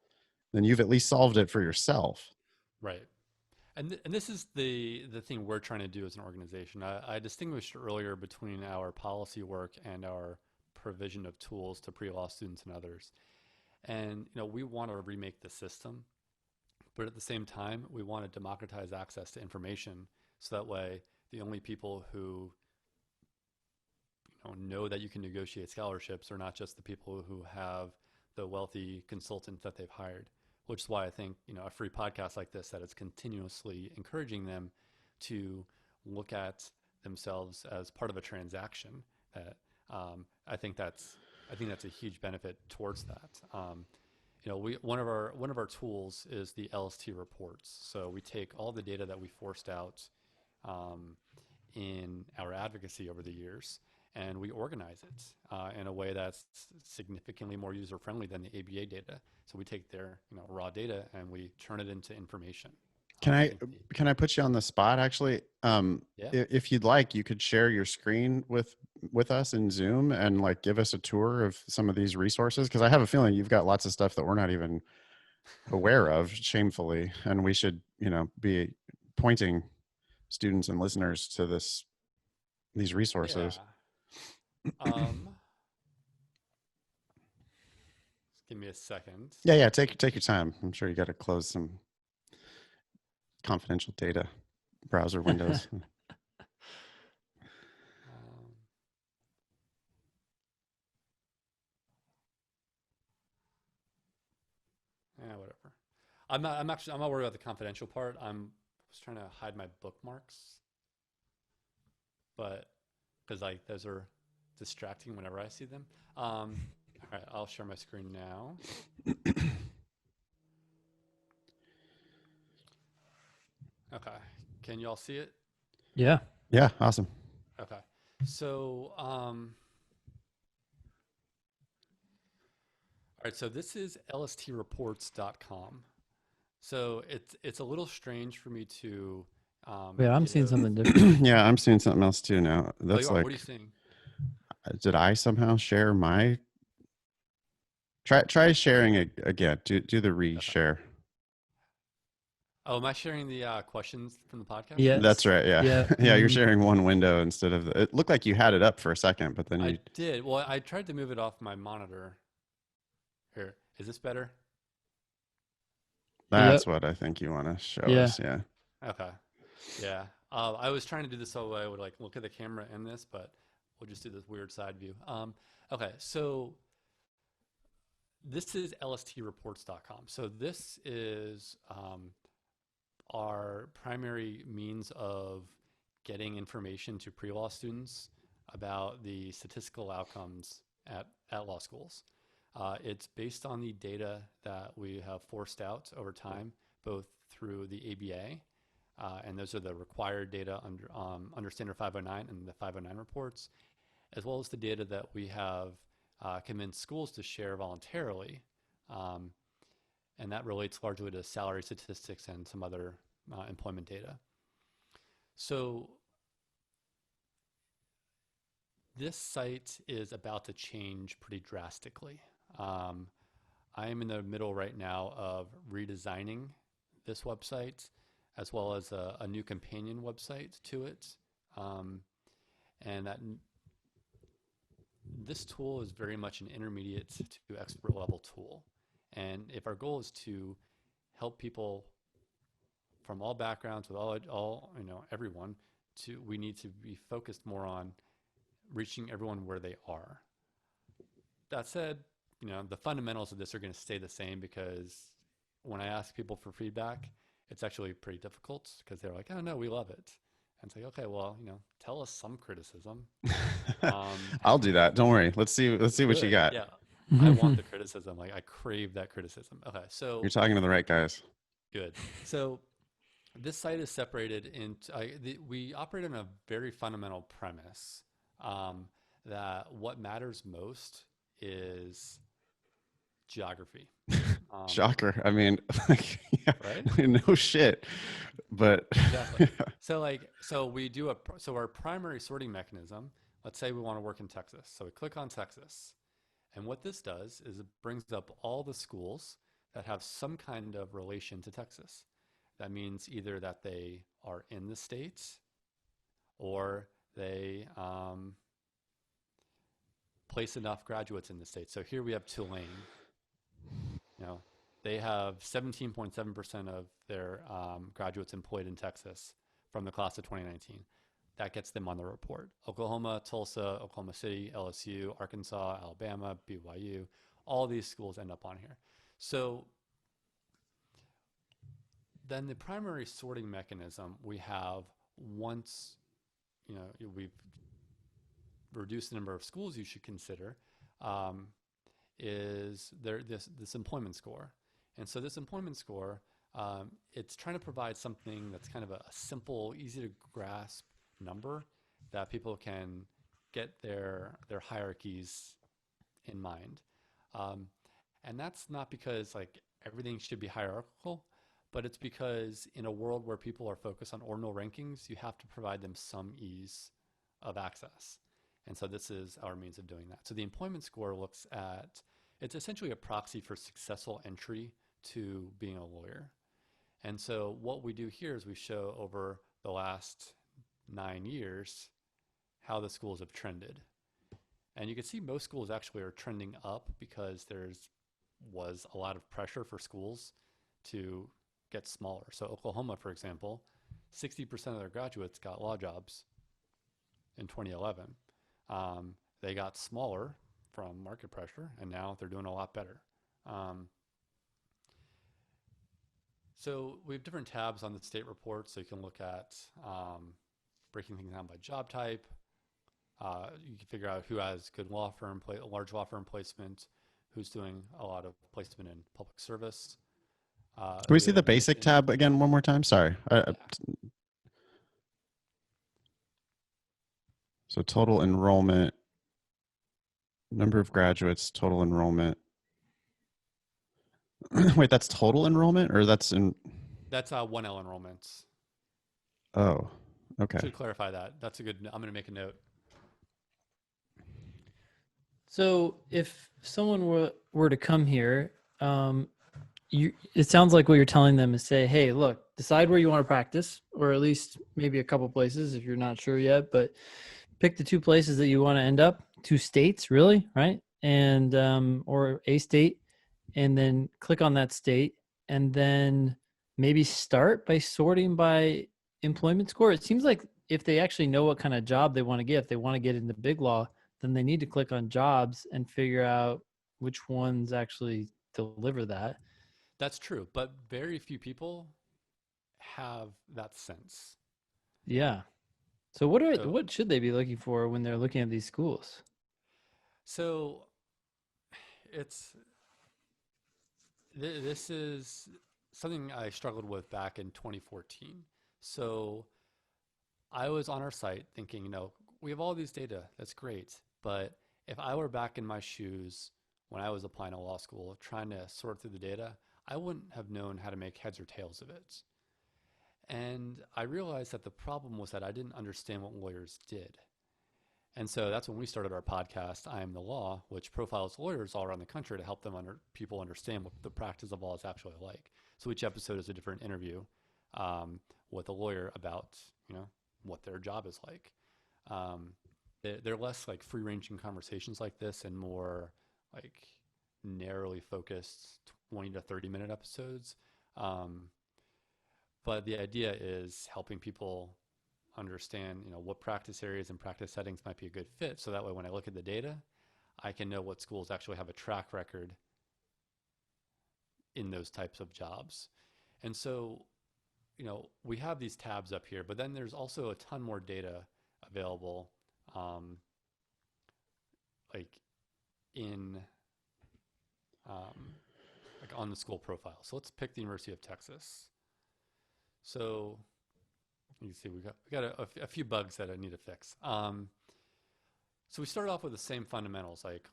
then you've at least solved it for yourself. Right. And this is the thing we're trying to do as an organization. I distinguished earlier between our policy work and our provision of tools to pre-law students and others. And we want to remake the system, but at the same time, we want to democratize access to information, so that way the only people who know that you can negotiate scholarships are not just the people who have the wealthy consultants that they've hired. Which is why I think a free podcast like this, that is continuously encouraging them to look at themselves as part of a transaction. That I think that's a huge benefit towards that. We one of our tools is the LST reports. So we take all the data that we forced out um, in our advocacy over the years, and we organize it in a way that's significantly more user friendly than the ABA data. So we take their raw data and we turn it into information. Can I I think can I put you on the spot actually? yeah, If you'd like, you could share your screen with us in Zoom and like give us a tour of some of these resources, because I have a feeling you've got lots of stuff that we're not even aware of, shamefully, and we should be pointing students and listeners to these yeah. resources. Just give me a second. Yeah, take your time. I'm sure you got to close some confidential data browser windows. Um, yeah, whatever. I'm not worried about the confidential part. Was trying to hide my bookmarks, but because like those are distracting whenever I see them. All right, I'll share my screen now. Okay, can you all see it? Yeah. Yeah, awesome. Okay, so all right, so this is lstreports.com. So it's a little strange for me to Wait, I'm seeing give. something different. Yeah, I'm seeing something else too now. Oh, That's you are. like, What are you seeing? did I somehow share my Try sharing it again. Do the Okay. reshare. Oh, am I sharing the questions from the podcast? Yes. That's right. Yeah. Yeah. Yeah. You're Mhm. sharing one window instead of it looked like you had it up for a second, but then I you. did. Well, I tried to move it off my monitor. Here, is this better? Yep. That's what I think you want to show Yeah. us. Yeah. Okay. Yeah. I was trying to do this so I would like look at the camera in this, but we'll just do this weird side view. Okay. So this is lstreports.com. So this is our primary means of getting information to pre-law students about the statistical outcomes at law schools. It's based on the data that we have forced out over time, both through the ABA, and those are the required data under Standard 509 and the 509 reports, as well as the data that we have convinced schools to share voluntarily. And that relates largely to salary statistics and some other employment data. So this site is about to change pretty drastically. I am in the middle right now of redesigning this website, as well as a new companion website to it. And this tool is very much an intermediate to expert level tool. And if our goal is to help people from all backgrounds, with all everyone, we need to be focused more on reaching everyone where they are. That said, the fundamentals of this are going to stay the same, because when I ask people for feedback, it's actually pretty difficult, because they're like, oh no, we love it. And it's like, okay, well, tell us some criticism. I'll do that. Don't worry. Let's see what you Good. got. Yeah. I want the criticism. Like, I crave that criticism. Okay. So You're talking to the right guys. good. So this site is separated into, we operate on a very fundamental premise, that what matters most is geography. Shocker. I mean, like, yeah, Right? no shit. But Exactly. So we do so our primary sorting mechanism, let's say we want to work in Texas. So we click on Texas. And what this does is it brings up all the schools that have some kind of relation to Texas. That means either that they are in the states, or they place enough graduates in the state. So here we have Tulane. They have 17.7% of their graduates employed in Texas from the class of 2019. That gets them on the report. Oklahoma, Tulsa, Oklahoma City, LSU, Arkansas, Alabama, BYU, all these schools end up on here. So then the primary sorting mechanism we have, once we've reduced the number of schools you should consider, is this employment score. And so this employment score, it's trying to provide something that's kind of a simple, easy to grasp number that people can get their hierarchies in mind. And that's not because like everything should be hierarchical, but it's because in a world where people are focused on ordinal rankings, you have to provide them some ease of access. And so this is our means of doing that. So the employment score looks at, it's essentially a proxy for successful entry to being a lawyer. And so what we do here is we show over the last 9 years how the schools have trended. And you can see most schools actually are trending up, because was a lot of pressure for schools to get smaller. So Oklahoma, for example, 60% of their graduates got law jobs in 2011. They got smaller from market pressure, and now they're doing a lot better. So we have different tabs on the state report, so you can look at breaking things down by job type. You can figure out who has good large law firm placement, who's doing a lot of placement in public service. can we see the basic tab again one more time? Sorry. Yeah. So total enrollment, number of graduates, total enrollment. Wait, that's total enrollment, or that's in? That's 1L enrollments. Oh, okay. Should clarify that. That's a good. I'm going to make a note. So if someone were to come here, it sounds like what you're telling them is say, hey, look, decide where you want to practice, or at least maybe a couple places if you're not sure yet, but pick the two places that you want to end up, two states, really, right? And or a state, and then click on that state, and then maybe start by sorting by employment score. It seems like if they actually know what kind of job they want to get, if they want to get into big law, then they need to click on jobs and figure out which ones actually deliver that. That's true, but very few people have that sense. Yeah. So So, what should they be looking for when they're looking at these schools? so it's this is something I struggled with back in 2014. So I was on our site thinking, we have all these data. That's great. But if I were back in my shoes when I was applying to law school, trying to sort through the data, I wouldn't have known how to make heads or tails of it. And I realized that the problem was that I didn't understand what lawyers did. And so that's when we started our podcast, I Am the Law, which profiles lawyers all around the country to help people understand what the practice of law is actually like. So each episode is a different interview with a lawyer about, what their job is like. Um, they're less like free-ranging conversations like this and more like narrowly focused 20 to 30-minute episodes. Um, but the idea is helping people understand, what practice areas and practice settings might be a good fit. So that way, when I look at the data, I can know what schools actually have a track record in those types of jobs. And so, we have these tabs up here, but then there's also a ton more data available, like in, like on the school profile. So let's pick the University of Texas. So you can see we got a few bugs that I need to fix. So we started off with the same fundamentals, like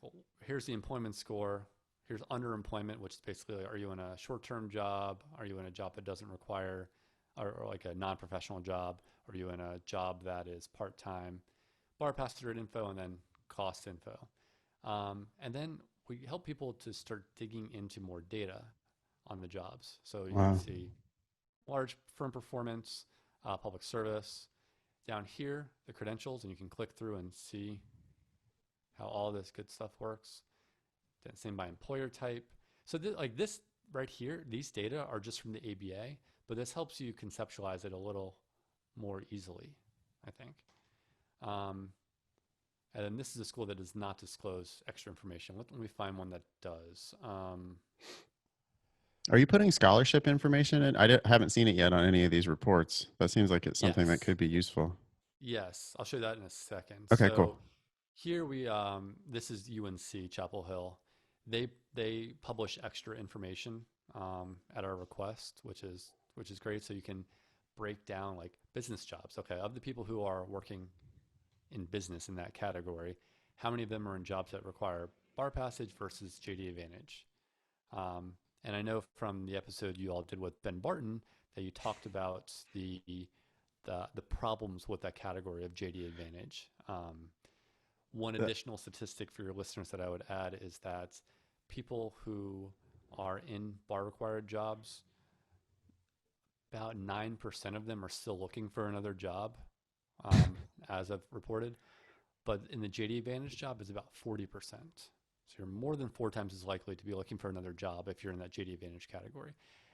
here's the employment score, here's underemployment, which is basically are you in a short-term job, are you in a job that doesn't require, or like a non-professional job, are you in a job that is part-time, bar pass through info, and then cost info. And then we help people to start digging into more data on the jobs. So you can Wow. see large firm performance, public service. Down here, the credentials, and you can click through and see how all this good stuff works. Then same by employer type. So like this right here, these data are just from the ABA, but this helps you conceptualize it a little more easily, I think. And then this is a school that does not disclose extra information. Let me find one that does. Are you putting scholarship information in? Haven't seen it yet on any of these reports. That seems like it's something that Yes, could be useful. yes, I'll show you that in a second. Okay, cool. So here this is UNC Chapel Hill. They publish extra information at our request, which is great. So you can break down like business jobs. Okay, of the people who are working in business in that category, how many of them are in jobs that require bar passage versus JD Advantage? And I know from the episode you all did with Ben Barton that you talked about the problems with that category of JD Advantage. One Uh, additional statistic for your listeners that I would add is that people who are in bar required jobs, about 9% of them are still looking for another job, as I've reported. But in the JD Advantage job is about 40%. So you're more than 4 times as likely to be looking for another job if you're in that JD Advantage category.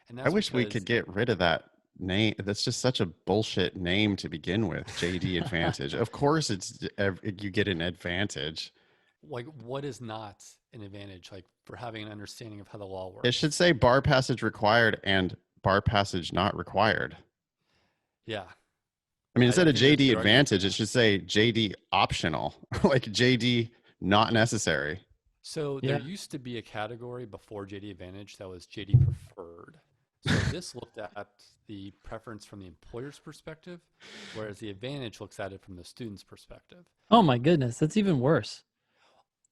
And I that's wish we could because, get rid of that name. That's just such a bullshit name to begin with. JD Advantage. Of course, you get an advantage. like, what is not an advantage, like for having an understanding of how the law It should works? say bar passage required and bar passage not required. Yeah, I mean, I instead of think there's a JD good argument for Advantage, it that. should say JD optional, like JD not necessary. So there Yeah. used to be a category before JD Advantage that was JD Preferred. So this looked at the preference from the employer's perspective, whereas the Advantage looks at it from the student's perspective. Oh my goodness, that's even worse.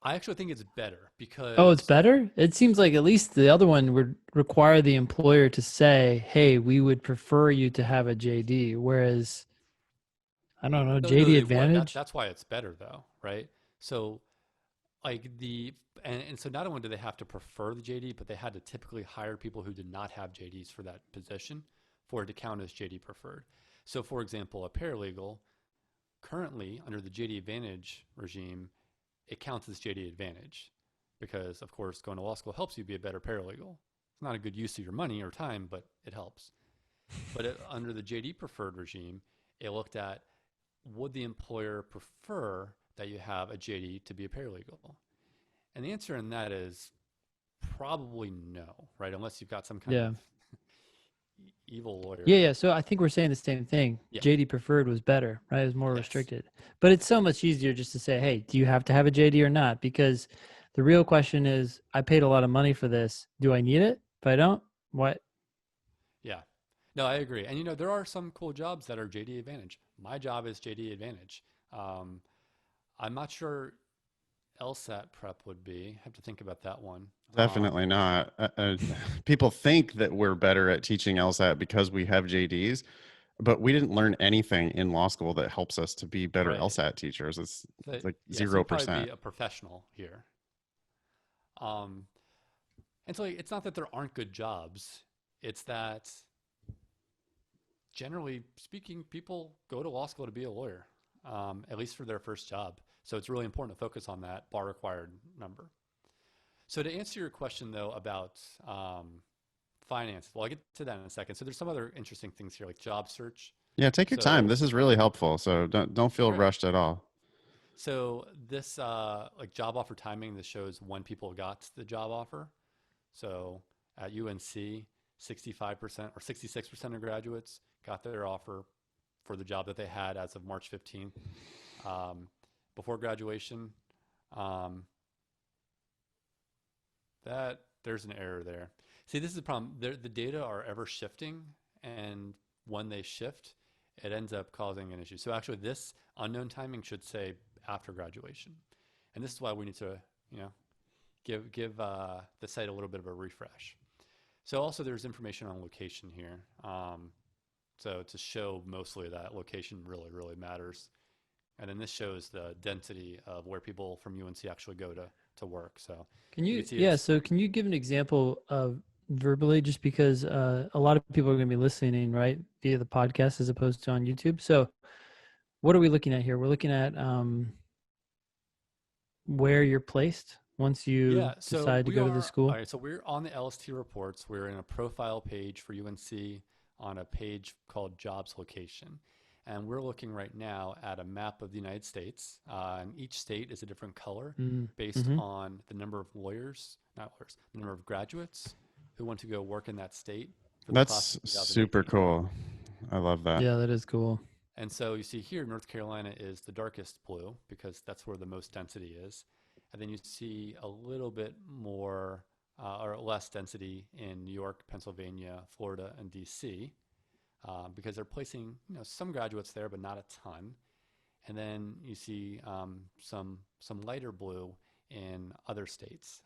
I actually think it's better Oh, it's because, better? It seems like at least the other one would require the employer to say, "Hey, we would prefer you to have a JD," whereas I don't know, no, no, JD they would. Advantage. That's why it's better though, right? So and so not only do they have to prefer the JD, but they had to typically hire people who did not have JDs for that position for it to count as JD preferred. So for example, a paralegal currently under the JD Advantage regime, it counts as JD Advantage because of course going to law school helps you be a better paralegal. It's not a good use of your money or time, but it helps. But under the JD preferred regime, it looked at would the employer prefer that you have a JD to be a paralegal? And the answer in that is probably no, right? Unless you've got some kind of evil lawyer. Yeah. So I think we're saying the same thing. Yeah. JD preferred was better, right? It was more Yes. restricted. But it's so much easier just to say, hey, do you have to have a JD or not? Because the real question is, I paid a lot of money for this. Do I need it? If I don't, what? Yeah. No, I agree. And there are some cool jobs that are JD Advantage. My job is JD Advantage. I'm not sure LSAT prep would be. I have to think about that one. Definitely not. People think that we're better at teaching LSAT because we have JDs, but we didn't learn anything in law school that helps us to be better Right. LSAT teachers. It's like So you'd 0%. probably be a professional here. And so it's not that there aren't good jobs. It's that generally speaking, people go to law school to be a lawyer, at least for their first job. So it's really important to focus on that bar required number. So to answer your question though about finance, well, I'll get to that in a second. So there's some other interesting things here like job search. Yeah, take your time. This is really helpful. So don't feel Great. rushed at all. So this like job offer timing, this shows when people got the job offer. So at UNC, 65% or 66% of graduates got their offer for the job that they had as of March 15th. Before graduation, that there's an error there. See, this is the problem. The data are ever shifting, and when they shift, it ends up causing an issue. So actually, this unknown timing should say after graduation, and this is why we need to, give the site a little bit of a refresh. So also, there's information on location here. So to show mostly that location really, really matters. And then this shows the density of where people from UNC actually go to work. So can so can you give an example of verbally, just because a lot of people are going to be listening, right, via the podcast as opposed to on YouTube. So what are we looking at here? We're looking at where you're placed once you decide to go to the school. All right, so we're on the LST reports. We're in a profile page for UNC on a page called Jobs Location. And we're looking right now at a map of the United States. And each state is a different color based on the number of the number of graduates who want to go work in that state. That's super cool. I love that. Yeah, that is cool. And so you see here, North Carolina is the darkest blue because that's where the most density is. And then you see a little bit more or less density in New York, Pennsylvania, Florida, and DC. Because they're placing some graduates there, but not a ton. And then you see some lighter blue in other states.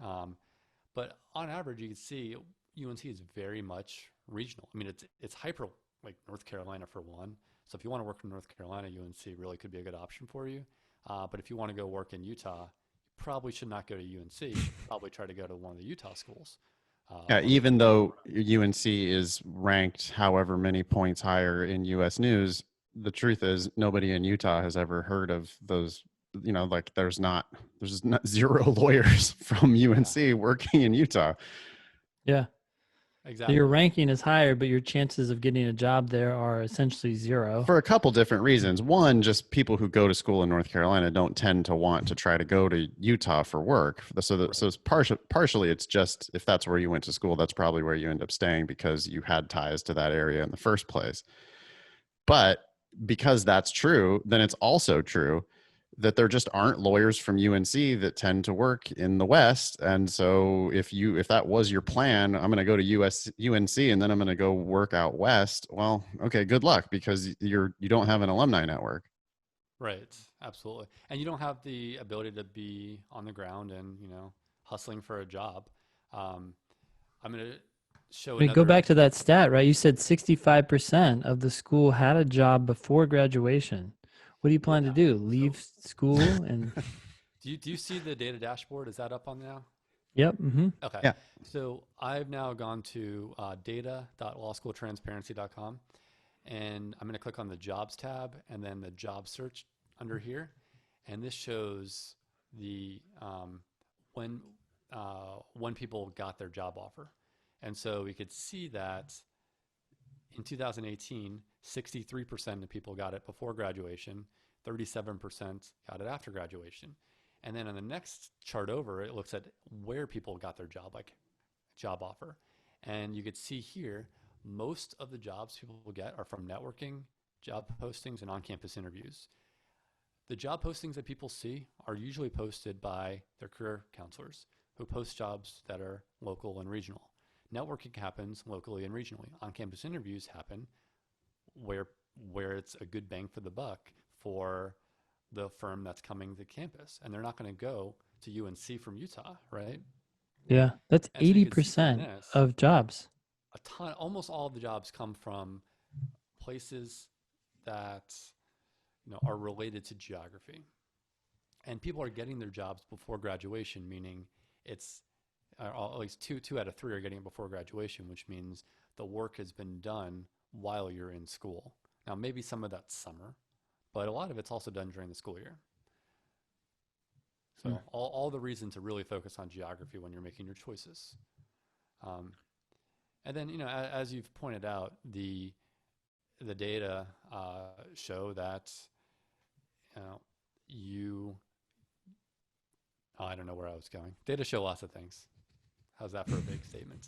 But on average, you can see UNC is very much regional. I mean, it's hyper like North Carolina for one. So if you want to work in North Carolina, UNC really could be a good option for you. But if you want to go work in Utah, you probably should not go to UNC. You should probably try to go to one of the Utah schools. Yeah, even though UNC is ranked however many points higher in US News, the truth is nobody in Utah has ever heard of those, like there's not zero lawyers from UNC working in Utah. Yeah. Exactly. So your ranking is higher, but your chances of getting a job there are essentially zero. For a couple different reasons. One, just people who go to school in North Carolina don't tend to want to try to go to Utah for work. So it's partially it's just if that's where you went to school, that's probably where you end up staying because you had ties to that area in the first place. But because that's true, then it's also true that there just aren't lawyers from UNC that tend to work in the West. And so if that was your plan, I'm going to go to UNC and then I'm going to go work out West. Well, okay, good luck because you don't have an alumni network. Right. Absolutely. And you don't have the ability to be on the ground and, hustling for a job. I'm going to show go back to that stat, right? You said 65% of the school had a job before graduation. What do you plan to do? Leave school and Do you see the data dashboard? Is that up on now? Yep. Mm-hmm. Okay. Yeah. So I've now gone to data.lawschooltransparency.com, and I'm going to click on the jobs tab and then the job search under here. And this shows the when people got their job offer. And so we could see that in 2018, 63% of people got it before graduation, 37% got it after graduation. And then on the next chart over, it looks at where people got their job offer. And you could see here, most of the jobs people get are from networking, job postings, and on-campus interviews. The job postings that people see are usually posted by their career counselors who post jobs that are local and regional. Networking happens locally and regionally. On-campus interviews happen where it's a good bang for the buck for the firm that's coming to campus, and they're not going to go to UNC from Utah, right? Yeah, that's And so you can see from 80% this, of jobs. almost all of the jobs come from places that are related to geography, and people are getting their jobs before graduation, meaning it's at least two out of three are getting it before graduation, which means the work has been done while you're in school. Now, maybe some of that's summer, but a lot of it's also done during the school year. So all the reason to really focus on geography when you're making your choices. And then, as you've pointed out, the data show that I don't know where I was going. Data show lots of things. How's that for a big statement?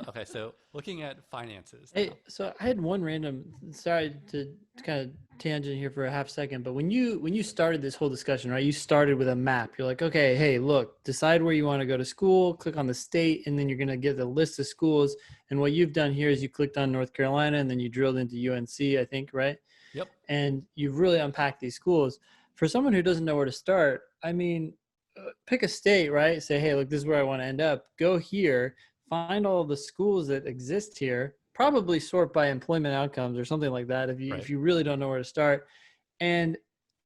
Okay, so looking at finances. Hey, so I had one random. Sorry to kind of tangent here for a half second, but when you started this whole discussion, right? You started with a map. You're like, okay, hey, look, decide where you want to go to school. Click on the state, and then you're gonna get the list of schools. And what you've done here is you clicked on North Carolina, and then you drilled into UNC, I think, right? Yep. And you've really unpacked these schools. For someone who doesn't know where to start, I mean, pick a state, right? Say, hey, look, this is where I want to end up. Go here. Find all the schools that exist here, probably sort by employment outcomes or something like that if you really don't know where to start. And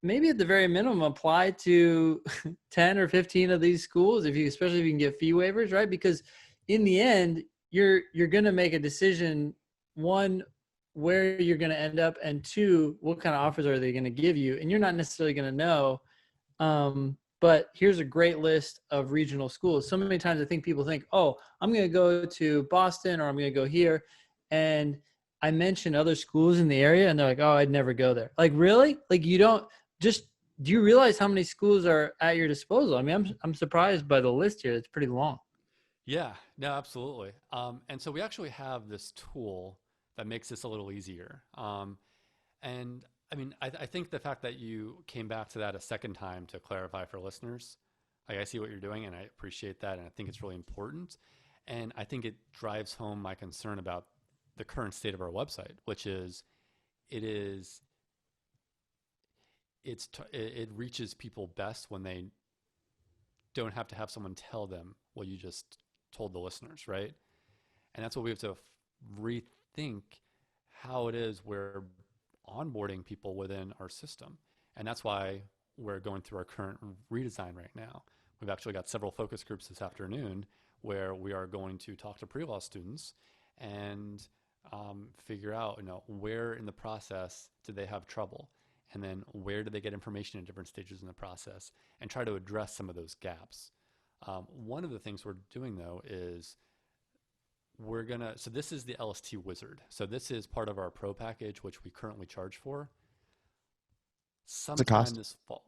maybe at the very minimum apply to 10 or 15 of these schools, especially if you can get fee waivers, right? Because in the end, you're going to make a decision, one, where you're going to end up, and two, what kind of offers are they going to give you? And you're not necessarily going to know. But here's a great list of regional schools. So many times I think people think, oh, I'm going to go to Boston or I'm going to go here. And I mention other schools in the area and they're like, oh, I'd never go there. Like, really? Like, do you realize how many schools are at your disposal? I mean, I'm surprised by the list here. It's pretty long. Yeah, no, absolutely. And so we actually have this tool that makes this a little easier. And I mean, I think the fact that you came back to that a second time to clarify for listeners, like I see what you're doing and I appreciate that. And I think it's really important. And I think it drives home my concern about the current state of our website, which is it reaches people best when they don't have to have someone tell them what you just told the listeners, right? And that's what we have to rethink how it is we're onboarding people within our system. And that's why we're going through our current redesign right now. We've actually got several focus groups this afternoon where we are going to talk to pre-law students and figure out, where in the process do they have trouble? And then where do they get information at different stages in the process, and try to address some of those gaps. One of the things we're doing though is so this is the LST Wizard. So this is part of our Pro package, which we currently charge for. Sometime this fall,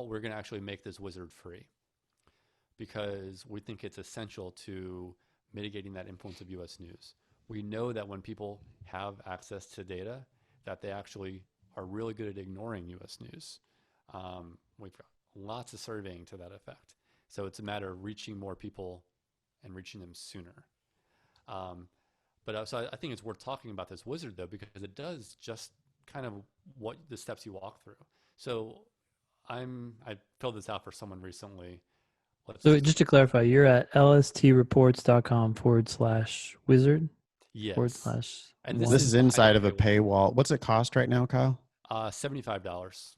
we're going to actually make this wizard free because we think it's essential to mitigating that influence of U.S. news. We know that when people have access to data, that they actually are really good at ignoring U.S. news. We've got lots of surveying to that effect. So it's a matter of reaching more people and reaching them sooner. So I think it's worth talking about this wizard though, because it does just kind of what the steps you walk through. So I filled this out for someone recently. So just to clarify, you're at lstreports.com/wizard. Yes. And this is inside of a paywall. What's it cost right now, Kyle? $75.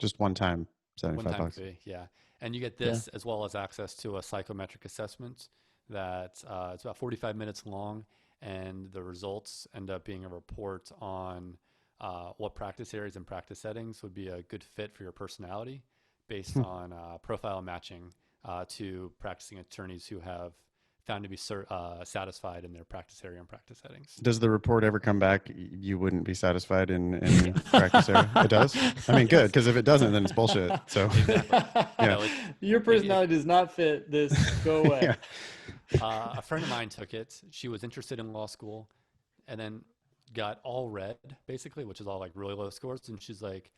Just one time. 75 One-time bucks. fee, yeah. And you get Yeah. this as well as access to a psychometric assessment that it's about 45 minutes long, and the results end up being a report on what practice areas and practice settings would be a good fit for your personality based on profile matching to practicing attorneys who have found to be satisfied in their practice area and practice settings. Does the report ever come back? You wouldn't be satisfied in any practice area? It does? I mean, good, because if it doesn't, then it's bullshit. So, Exactly. yeah. No, Your personality does not fit this. Go away. Yeah. a friend of mine took it. She was interested in law school and then got all red, basically, which is all like really low scores. And she's like,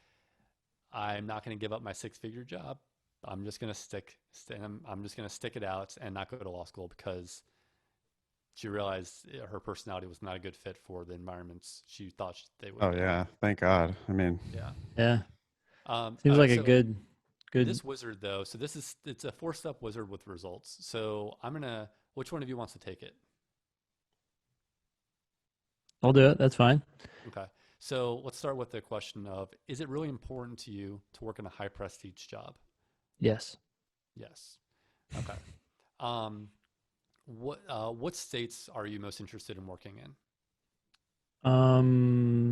I'm not going to give up my six-figure job. I'm just going to I'm just going to stick it out and not go to law school because she realized her personality was not a good fit for the environments she thought they would Oh, be. yeah. Thank God. I mean, Yeah. Yeah. Seems like a so good. This wizard, though, so it's a four-step wizard with results. So which one of you wants to take it? I'll do it. That's fine. Okay. So let's start with the question of, is it really important to you to work in a high prestige job? Yes. Yes. Okay. What states are you most interested in working in?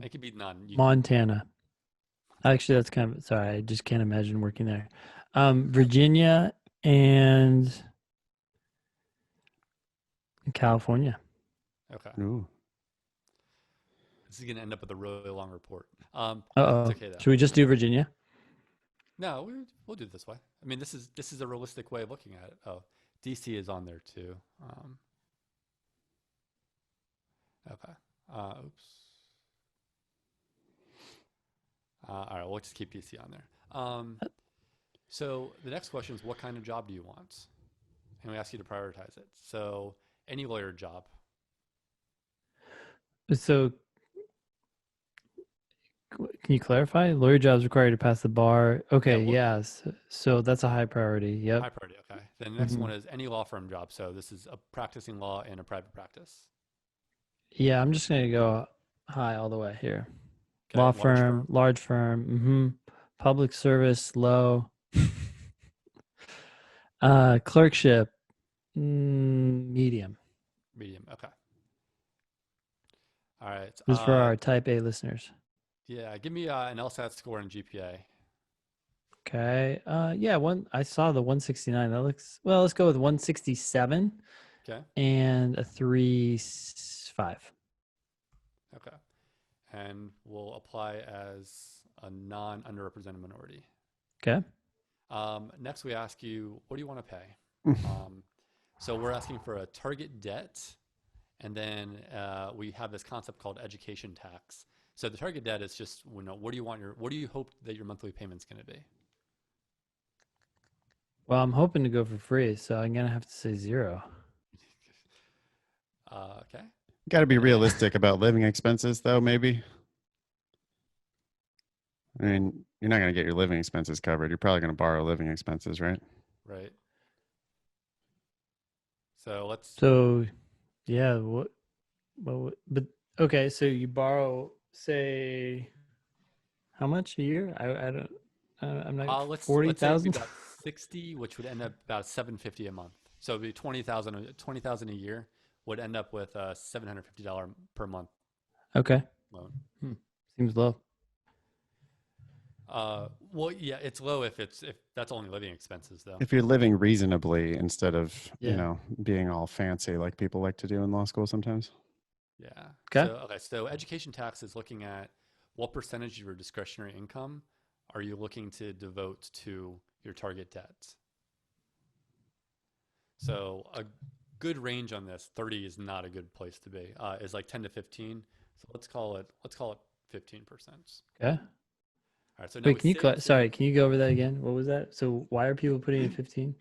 It could be none. Montana. Actually, that's kind of, sorry, I just can't imagine working there. Virginia and California. Okay. ooh. This is going to end up with a really long report. Uh-oh. That's okay, though. Should we just do Virginia? No, we'll do it this way. I mean, this is a realistic way of looking at it. Oh, DC is on there too. Okay. Oops. All right, we'll just keep DC on there. So the next question is, what kind of job do you want? And we ask you to prioritize it. So any lawyer job. So can you clarify? Lawyer jobs require you to pass the bar. Okay, yes. So that's a high priority. Yep. High priority, okay. Then the next one is any law firm job. So this is a practicing law in a private practice. Yeah, I'm just going to go high all the way here. Okay, Law firm, large firm, public service, low. Clerkship, medium. Medium, okay. All right. This is for our type A listeners. Yeah, give me an LSAT score and GPA. Okay. Yeah, I saw the 169. That looks, well, let's go with 167. Okay. And a 3.5. Okay. And we'll apply as a non-underrepresented minority. Okay. Next, we ask you, what do you want to pay? So we're asking for a target debt, and then we have this concept called education tax. So the target debt is just, what do you hope that your monthly payment's going to be? Well, I'm hoping to go for free, so I'm gonna have to say 0. Okay. Got to be realistic about living expenses, though, maybe. I mean, you're not going to get your living expenses covered. You're probably going to borrow living expenses, right? Right. So yeah, but okay, so you borrow, say, how much a year? I'm not, let's 40,000? say about 60, which would end up about $750 a month. So it'd be 20,000 a year would end up with a $750 per month Okay. loan. Seems low. Well, yeah, it's low if that's only living expenses, though. If you're living reasonably instead of, being all fancy like people like to do in law school sometimes. Yeah. So education tax is looking at what percentage of your discretionary income are you looking to devote to your target debt. So a good range on this, 30 is not a good place to be. Is like 10 to 15. So let's call it 15%. Okay. All right. So now wait, can you go over that again? What was that? So why are people putting in 15?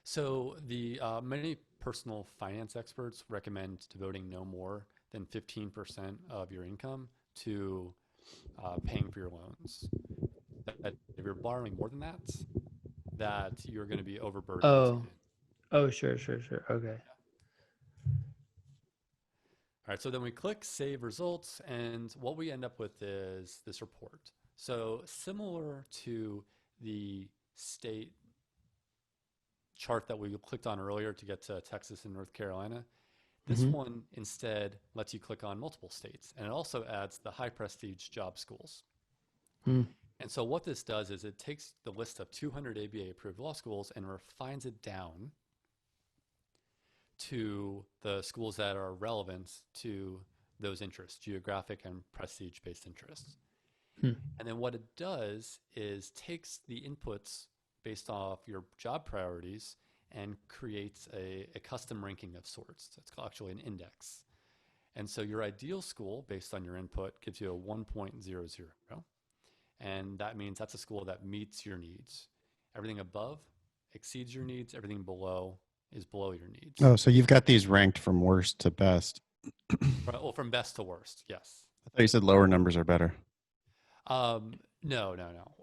So the many personal finance experts recommend devoting no more than 15% of your income to paying for your loans. That if you're borrowing more than that you're going to be overburdened. Oh, sure. Okay. All right, so then we click Save Results, and what we end up with is this report. So similar to the state chart that we clicked on earlier to get to Texas and North Carolina, this Mhm. one instead lets you click on multiple states, and it also adds the high prestige job schools. Hmm. And so what this does is it takes the list of 200 ABA approved law schools and refines it down to the schools that are relevant to those interests, geographic and prestige based interests. Hmm. And then what it does is takes the inputs based off your job priorities and creates a custom ranking of sorts. It's actually an index. And so your ideal school, based on your input, gives you a 1.00. And that means that's a school that meets your needs. Everything above exceeds your needs. Everything below is below your needs. Oh, so you've got these ranked from worst to best. Well, from best to worst, yes. I thought you said lower numbers are better. No.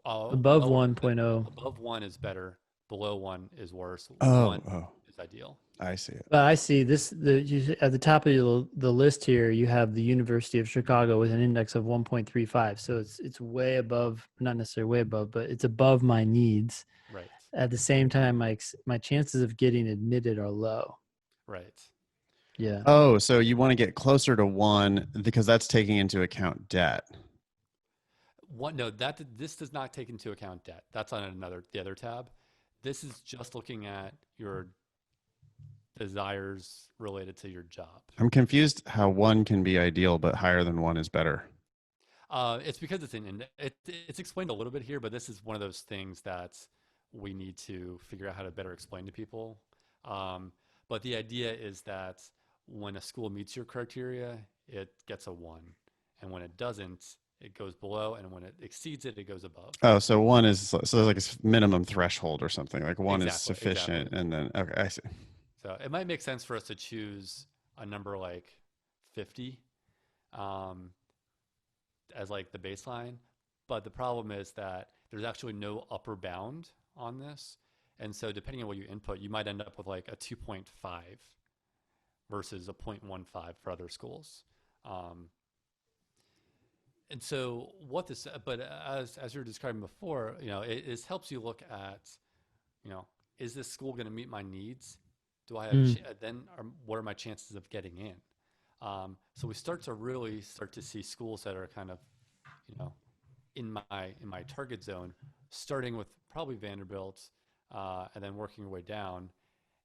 Above 1.0. Above one is better. Below one is worse. Oh, One oh, is ideal. I see it. But I see this. At the top of the list here, you have the University of Chicago with an index of 1.35. So it's way above, not necessarily way above, but it's above my needs. Right. At the same time, my chances of getting admitted are low. Right. Yeah. Oh, so you want to get closer to one because that's taking into account debt. No, this does not take into account debt. That's on the other tab. This is just looking at your desires related to your job. I'm confused how one can be ideal, but higher than one is better. It's because it's explained a little bit here, but this is one of those things that we need to figure out how to better explain to people. But the idea is that when a school meets your criteria, it gets a 1. And when it doesn't, it goes below. And when it exceeds it, it goes above. Oh, so one is so there's like a minimum threshold or something. Like one is Exactly. sufficient, and then okay, I see. So it might make sense for us to choose a number like 50 as like the baseline. But the problem is that there's actually no upper bound on this. And so depending on what you input, you might end up with like a 2.5 versus a 0.15 for other schools. And so but as you were describing before, it helps you look at, is this school going to meet my needs? Do I have, what are my chances of getting in? So we start to see schools that are kind of, in my target zone, starting with probably Vanderbilt, and then working your way down,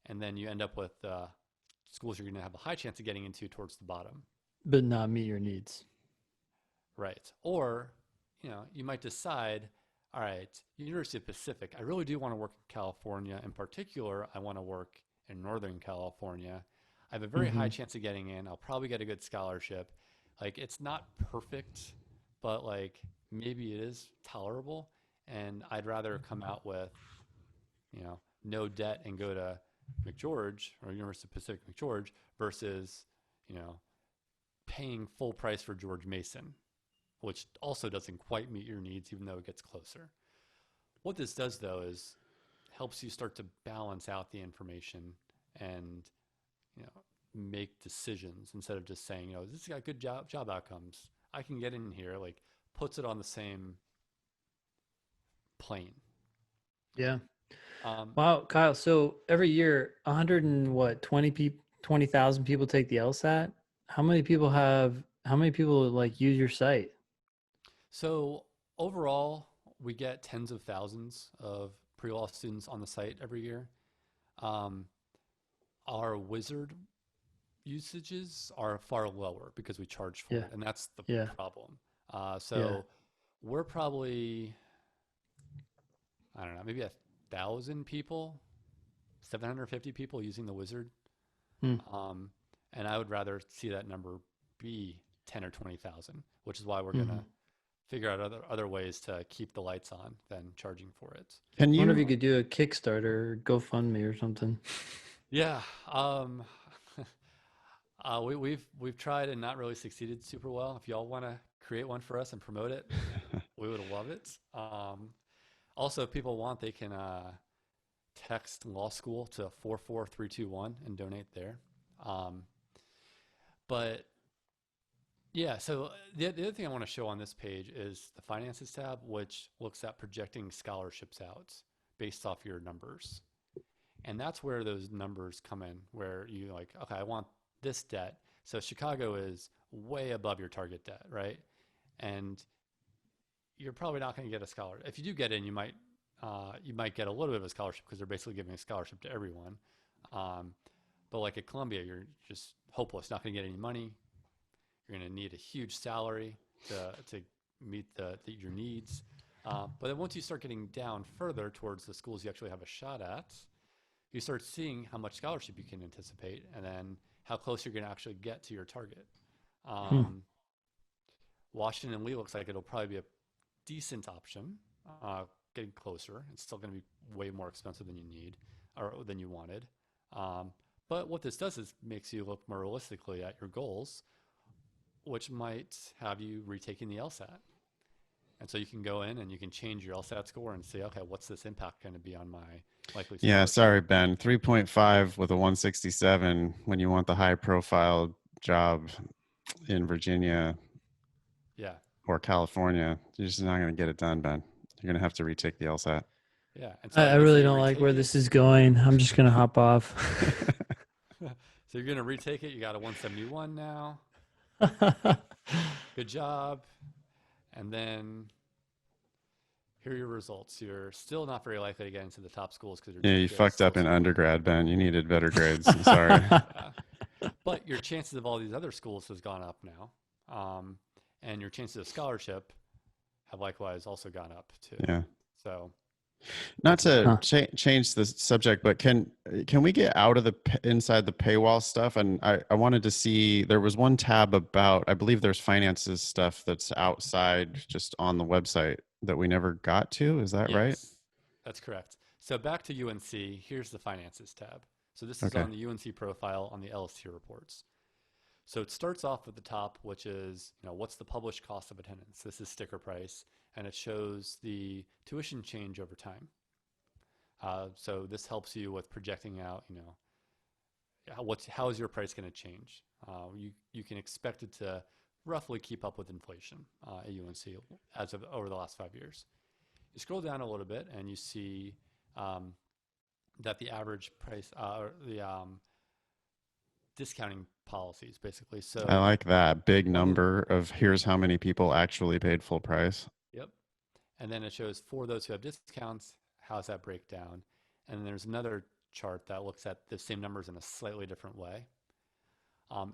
and then you end up with schools you're going to have a high chance of getting into towards the bottom. But not meet your needs. Right. Or, you might decide, all right, University of Pacific, I really do want to work in California. In particular, I want to work in Northern California. I have a very high chance of getting in. I'll probably get a good scholarship. Like, it's not perfect, but like maybe it is tolerable. And I'd rather come out with, no debt and go to McGeorge or University of Pacific McGeorge versus, paying full price for George Mason, which also doesn't quite meet your needs, even though it gets closer. What this does, though, is helps you start to balance out the information and, make decisions instead of just saying, this has got good job outcomes. I can get in here, like puts it on the same plane. Yeah. Wow, Kyle. So every year, 20,000 people take the LSAT. How many people like use your site? So overall, we get tens of thousands of pre-law students on the site every year. Our wizard usages are far lower because we charge for it, and that's the problem. We're probably, I don't know, maybe 1,000 people, 750 people using the wizard. And I would rather see that number be 10 or 20,000, which is why we're going to figure out other ways to keep the lights on than charging for it. I wonder if you could do a Kickstarter or GoFundMe or something. Yeah. We've tried and not really succeeded super well. If y'all want to create one for us and promote it, we would love it. Also, if people want, they can text law school to 44321 and donate there. But Yeah, so the other thing I want to show on this page is the finances tab, which looks at projecting scholarships out based off your numbers. And that's where those numbers come in, where you like, okay, I want this debt. So Chicago is way above your target debt, right? And you're probably not going to get a scholarship. If you do get in, you might get a little bit of a scholarship because they're basically giving a scholarship to everyone. Um, but like at Columbia, you're just hopeless, not going to get any money. You're going to need a huge salary to meet your needs. But then once you start getting down further towards the schools you actually have a shot at, you start seeing how much scholarship you can anticipate and then how close you're going to actually get to your target. Hmm. Washington Lee looks like it'll probably be a decent option, getting closer. It's still going to be way more expensive than you need or than you wanted. But what this does is makes you look more realistically at your goals, which might have you retaking the LSAT. And so you can go in and you can change your LSAT score and say, okay, what's this impact going to be on my likely Yeah, scholarship? sorry, Ben. 3.5 with a 167 when you want the high profile job in Virginia Yeah. or California. You're just not going to get it done, Ben. You're going to have to retake the LSAT. Yeah. And so I let's say really you don't like retake where it. this is going. I'm just gonna hop off. So you're going to retake it. You got a 171 now. Good job. And then here are your results. You're still not very likely to get into the top schools because your Yeah, you GPA is fucked still up in too low. undergrad, Ben. You needed better grades. I'm sorry. Yeah. But your chances of all these other schools has gone up now. And your chances of scholarship have likewise also gone up too. Yeah. So Not to Huh. change the subject, but can we get out of the inside the paywall stuff? And I wanted to see, there was one tab about, I believe there's finances stuff that's outside just on the website that we never got to. Is that right? yes, that's correct. So back to UNC, here's the finances tab. So this is Okay. on the UNC profile on the LST reports. So it starts off at the top, which is, what's the published cost of attendance? This is sticker price, and it shows the tuition change over time. So this helps you with projecting out, how is your price going to change? You can expect it to roughly keep up with inflation at UNC as of over the last 5 years. You scroll down a little bit and you see that the average price or the discounting policies basically. I So like that big one of the, number of here's how many people actually paid full price. yep. And then it shows for those who have discounts, how's that break down? And then there's another chart that looks at the same numbers in a slightly different way.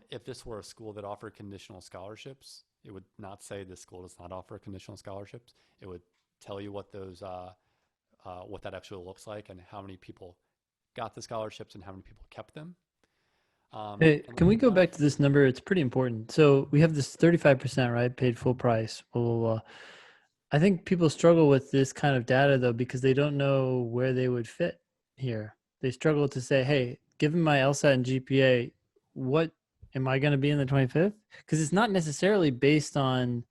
If this were a school that offered conditional scholarships, it would not say this school does not offer conditional scholarships. It would tell you what what that actually looks like and how many people got the scholarships and how many people kept them. Hey, And can we the go final, back to this number? It's pretty important. So we have this 35%, right? Paid full price. Blah, blah, blah. I think people struggle with this kind of data though because they don't know where they would fit here. They struggle to say, hey, given my LSAT and GPA, what am I going to be in the 25th? Because it's not necessarily based on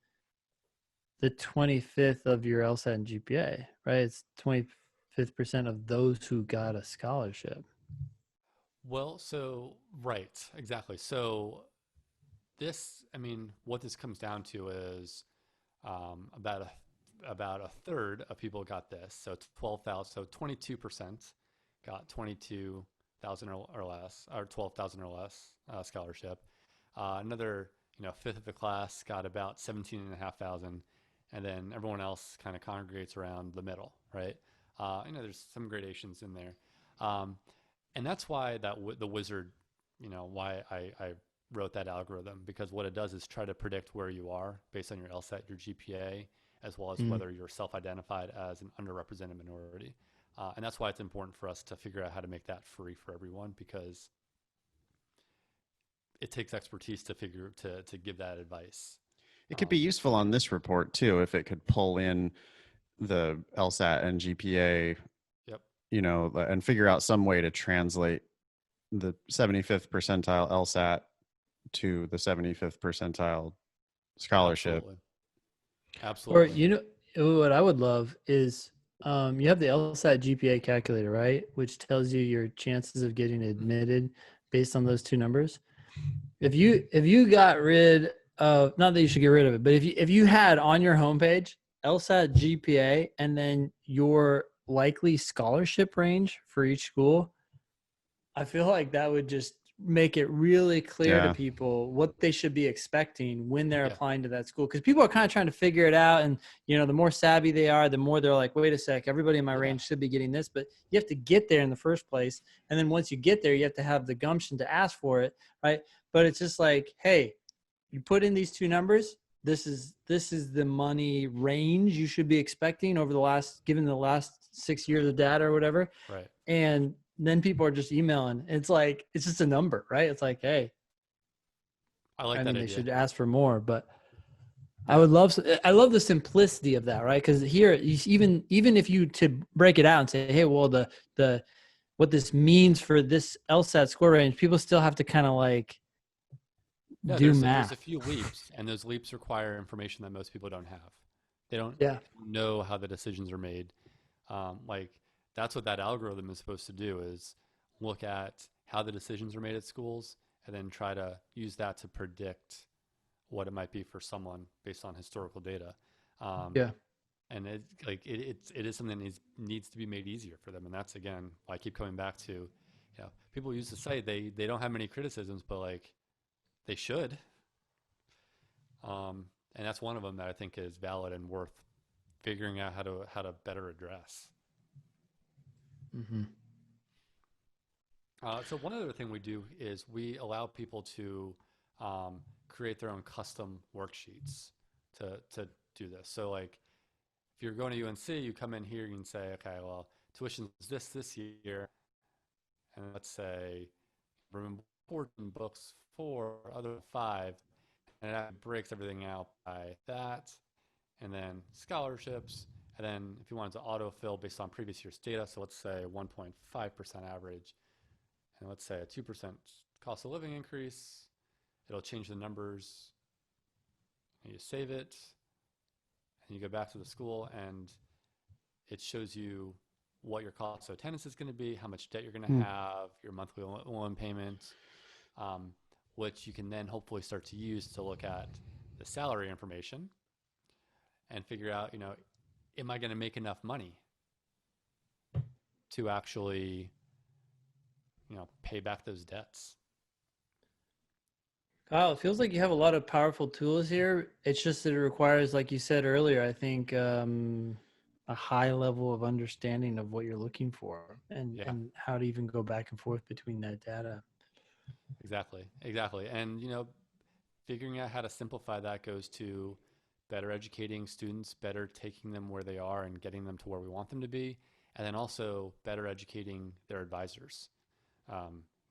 the 25th of your LSAT and GPA, right? It's 25th% of those who got a scholarship. well, so right, exactly. So what this comes down to is about a third of people got this. So 12,000, so 22% got 22,000 or less, or 12,000 or less scholarship. Another, fifth of the class got about 17,500, and then everyone else kind of congregates around the middle, right? There's some gradations in there. Um, and that's why the wizard, why I wrote that algorithm, because what it does is try to predict where you are based on your LSAT, your GPA, as well as Mm. whether you're self-identified as an underrepresented minority. And that's why it's important for us to figure out how to make that free for everyone, because it takes expertise to give that advice. It could be useful on this report too if it could pull in the LSAT and GPA, Yep. And figure out some way to translate the 75th percentile LSAT to the 75th percentile scholarship. Absolutely. Or what I would love is you have the LSAT GPA calculator, right? Which tells you your chances of getting admitted based on those two numbers. If you got rid not that you should get rid of it, but if you had on your homepage LSAT GPA and then your likely scholarship range for each school, I feel like that would just make it really clear to Yeah. people what they should be expecting when they're Yeah. applying to that school. Because people are kind of trying to figure it out, and the more savvy they are, the more they're like, wait a sec, everybody in my Yeah. range should be getting this. But you have to get there in the first place, and then once you get there, you have to have the gumption to ask for it, right? But it's just like, hey, you put in these two numbers. This is the money range you should be expecting over given the last 6 years of data or whatever. Right. And then people are just emailing. It's like, it's just a number, right? It's like, hey, I like I that mean, they idea. should ask for more, but Yeah. I love the simplicity of that, right? Because here, even if you to break it out and say, hey, well, the what this means for this LSAT score range, people still have to kind of like Yeah, do there's a math. few leaps, and those leaps require information that most people don't have. They don't Yeah. know how the decisions are made. Like that's what that algorithm is supposed to do, is look at how the decisions are made at schools, and then try to use that to predict what it might be for someone based on historical data. Um, Yeah. and it is something that needs to be made easier for them. And that's again why I keep coming back to, people use the site. They don't have many criticisms, but like they should. And that's one of them that I think is valid and worth figuring out how to better address. Mm-hmm. So one other thing we do is we allow people to create their own custom worksheets to do this. So like if you're going to UNC, you come in here, you can say, okay, well, tuition is this year, and let's say remember 14 books, 4, other 5, and it breaks everything out by that, and then scholarships, and then if you wanted to autofill based on previous year's data, so let's say 1.5% average, and let's say a 2% cost of living increase, it'll change the numbers, and you save it, and you go back to the school, and it shows you what your cost of attendance is going to be, how much debt you're going to have, your monthly loan payment, which you can then hopefully start to use to look at the salary information and figure out, am I going to make enough money to actually, pay back those debts? Kyle, it feels like you have a lot of powerful tools here. It's just that it requires, like you said earlier, I think a high level of understanding of what you're looking for and Yeah, and how to even go back and forth between that data. exactly. And, figuring out how to simplify that goes to better educating students, better taking them where they are and getting them to where we want them to be, and then also better educating their advisors,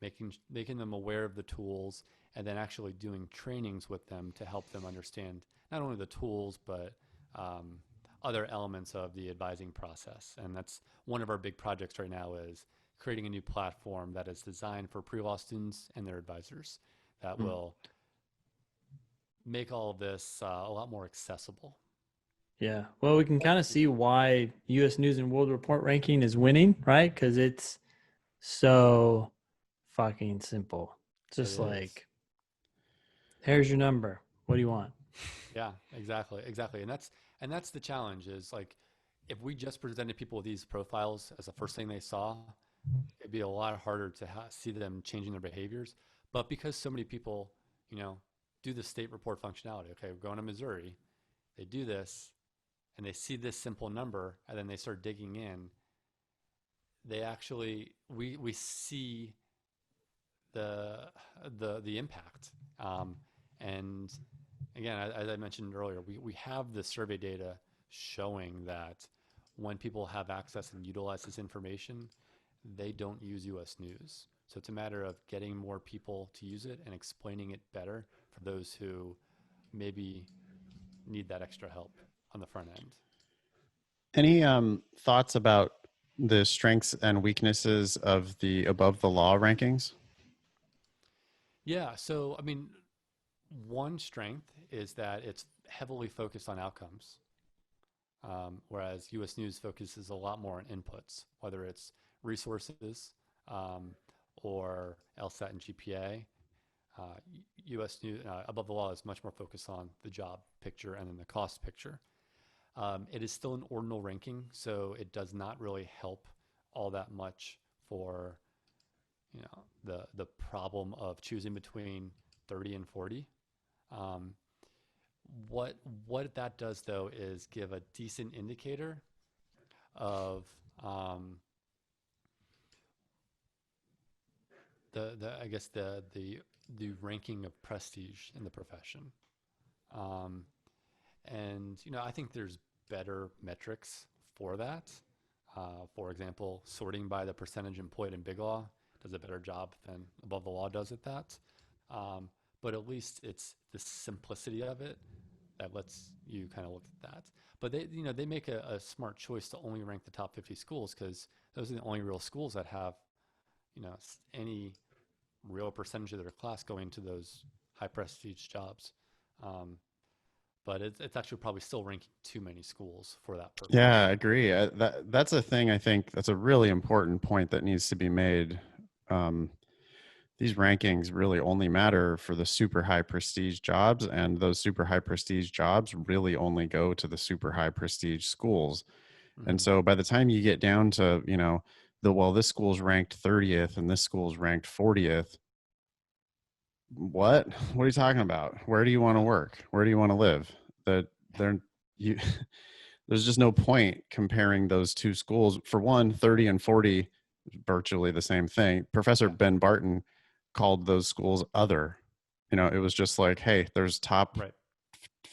making them aware of the tools, and then actually doing trainings with them to help them understand not only the tools but other elements of the advising process. And that's one of our big projects right now, is creating a new platform that is designed for pre-law students and their advisors that will make all of this a lot more accessible. Yeah. Well, we can kind of see why US News and World Report ranking is winning, right? Because it's so fucking simple. Just It is. like, here's your number. What do you want? Yeah, exactly. And that's the challenge, is like if we just presented people with these profiles as the first thing they saw, it'd be a lot harder to see them changing their behaviors. But because so many people, do the state report functionality, okay, we're going to Missouri, they do this, and they see this simple number, and then they start digging in. They actually, we see the impact. And again, as I mentioned earlier, we have the survey data showing that when people have access and utilize this information, they don't use US News. So it's a matter of getting more people to use it and explaining it better for those who maybe need that extra help on the front end. Any thoughts about the strengths and weaknesses of the above the law rankings? Yeah, so I mean, one strength is that it's heavily focused on outcomes, whereas US News focuses a lot more on inputs, whether it's resources or LSAT and GPA. U.S. News Above the Law is much more focused on the job picture and then the cost picture. It is still an ordinal ranking, so it does not really help all that much for the problem of choosing between 30 and 40. Um, what that does though is give a decent indicator of the I guess the ranking of prestige in the profession. Um, and I think there's better metrics for that. For example, sorting by the percentage employed in Big Law does a better job than Above the Law does at that. But at least it's the simplicity of it that lets you kind of look at that. But they make a smart choice to only rank the top 50 schools because those are the only real schools that have, any real percentage of their class going to those high prestige jobs. But it's actually probably still ranking too many schools for that purpose. Yeah, I agree. That's a thing. I think that's a really important point that needs to be made. These rankings really only matter for the super high prestige jobs, and those super high prestige jobs really only go to the super high prestige schools. And so by the time you get down to, this school's ranked 30th and this school's ranked 40th, what are you talking about? Where do you want to work? Where do you want to live? That you there's just no point comparing those two schools. For one, 30 and 40 virtually the same thing. Professor Ben Barton called those schools other. It was just like, hey, there's top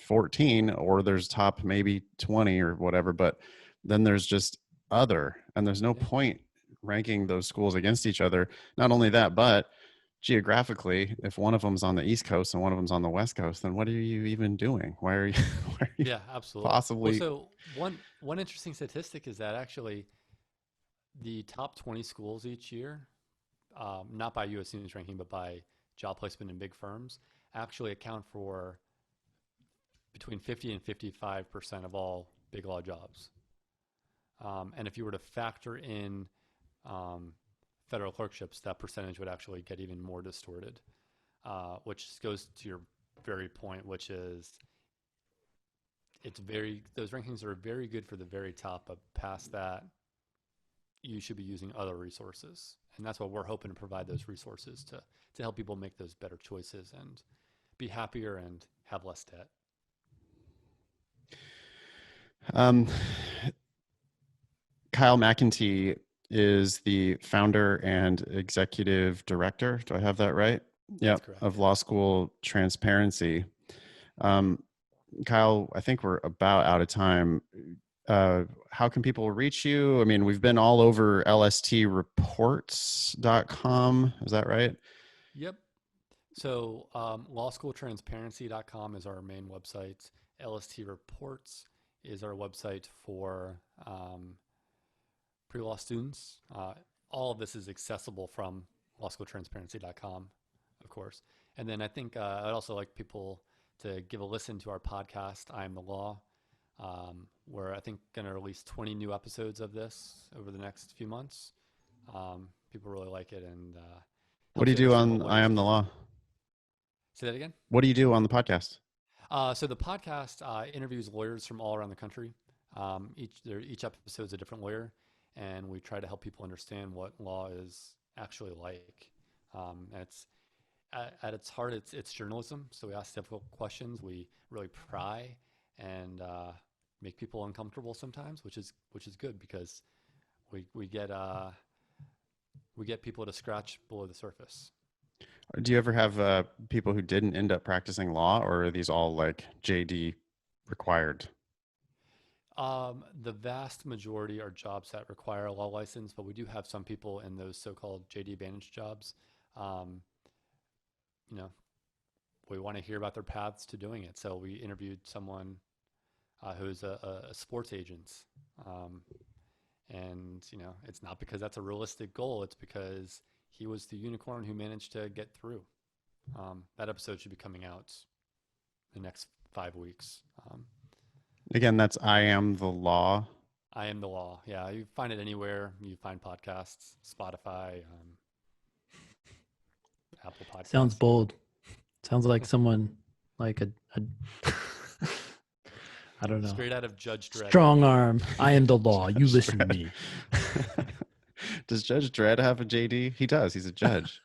14 or there's top maybe 20 or whatever, but then there's just other, and there's no point ranking those schools against each other. Not only that, but geographically, if one of them's on the East Coast and one of them's on the West Coast, then what are you even doing? Why are you Yeah, absolutely. possibly? Well, so one interesting statistic is that actually the top 20 schools each year, not by U.S. News ranking, but by job placement in big firms, actually account for between 50 and 55% of all Big Law jobs. And if you were to factor in federal clerkships, that percentage would actually get even more distorted, which goes to your very point, which is those rankings are very good for the very top, but past that, you should be using other resources. And that's what we're hoping to provide, those resources to help people make those better choices and be happier and have less debt. Kyle McEntee is the founder and executive director. Do I have that right? Yeah, of Law School Transparency. Kyle, I think we're about out of time. How can people reach you? I mean, we've been all over lstreports.com. Is that right? Yep. So lawschooltransparency.com is our main website. LST Reports is our website for pre-law students. All of this is accessible from lawschooltransparency.com, of course. And then I think I'd also like people to give a listen to our podcast, I Am the Law, where I think going to release 20 new episodes of this over the next few months. People really like it. And what do you do on I Am the Law? Say that again? What do you do on the podcast? So the podcast interviews lawyers from all around the country. Each episode is a different lawyer, and we try to help people understand what law is actually like. And it's at its heart, it's journalism. So we ask difficult questions. We really pry and make people uncomfortable sometimes, which is good because we get people to scratch below the surface. Do you ever have people who didn't end up practicing law, or are these all like JD required? The vast majority are jobs that require a law license, but we do have some people in those so-called JD Advantage jobs. We want to hear about their paths to doing it. So we interviewed someone who's a sports agent. And, it's not because that's a realistic goal. It's because he was the unicorn who managed to get through. That episode should be coming out the next 5 weeks. Again, that's I Am the Law. I Am the Law. Yeah, you find it anywhere. You find podcasts, Spotify, Apple Podcasts. Sounds bold. Sounds like someone like a I don't know. Straight out of Judge Dredd. Strong arm. I am the law. You listen to me. Does Judge Dredd have a JD? He does. He's a judge.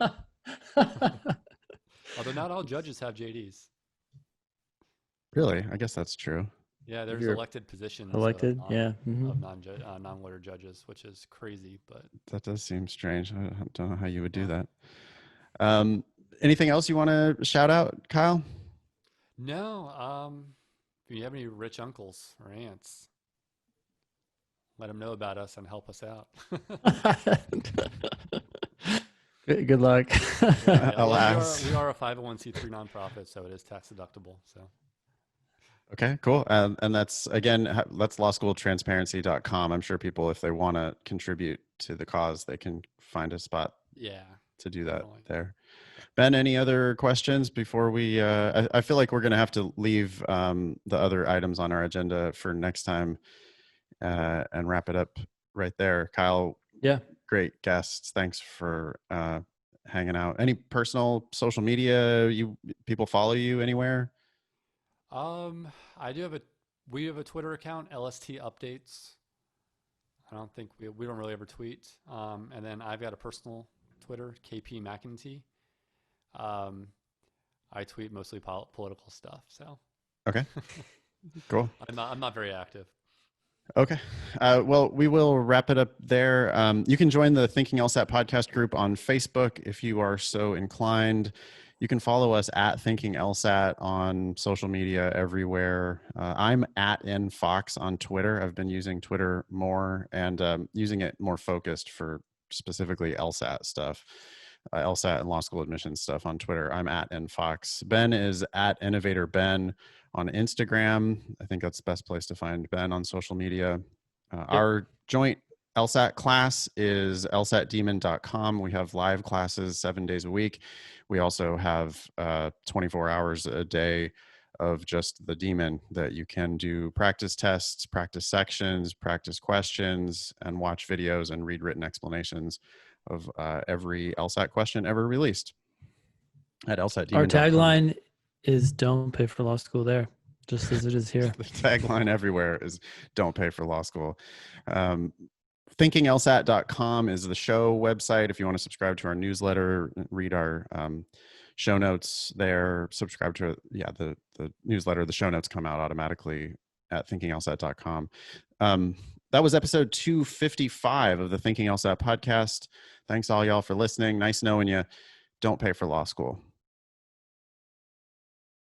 Although not all judges have JDs. Really? I guess that's true. Yeah, there's You're elected positions elected, of, yeah. of non-lawyer judges, which is crazy. But That does seem strange. I don't know how you would do Yeah. that. Anything else you want to shout out, Kyle? no, if you have any rich uncles or aunts, let them know about us and help us out. Good luck. Yeah, well, Alas. we are a 501c3 nonprofit, so it is tax deductible. So Okay, cool. And that's, again, that's lawschooltransparency.com. I'm sure people, if they want to contribute to the cause, they can find a spot yeah, to do that definitely. there. Ben, any other questions before we, I feel like we're going to have to leave the other items on our agenda for next time and wrap it up right there. Kyle, Yeah. great guests. Thanks for hanging out. Any personal social media people follow you anywhere? I do have we have a Twitter account, LST Updates. I don't think we don't really ever tweet. And then I've got a personal Twitter, KP McEntee. I tweet mostly political stuff. So Okay, cool. I'm not very active. Okay. Well, we will wrap it up there. You can join the Thinking LSAT podcast group on Facebook if you are so inclined. You can follow us at Thinking LSAT on social media everywhere. I'm at nfox on Twitter. I've been using Twitter more and using it more focused for specifically LSAT stuff, LSAT and law school admissions stuff on Twitter. I'm at nfox. Ben is at Innovator Ben on Instagram. I think that's the best place to find Ben on social media. Our joint LSAT class is lsatdemon.com. We have live classes 7 days a week. We also have 24 hours a day of just the demon that you can do practice tests, practice sections, practice questions, and watch videos and read written explanations of every LSAT question ever released at lsatdemon.com. Our tagline is "Don't pay for law school" there, just as it is here. The tagline everywhere is "Don't pay for law school." ThinkingLSAT.com is the show website. If you want to subscribe to our newsletter, read our show notes there, subscribe to the newsletter. The show notes come out automatically at ThinkingLSAT.com. That was episode 255 of the Thinking LSAT podcast. Thanks all y'all for listening. Nice knowing you. Don't pay for law school.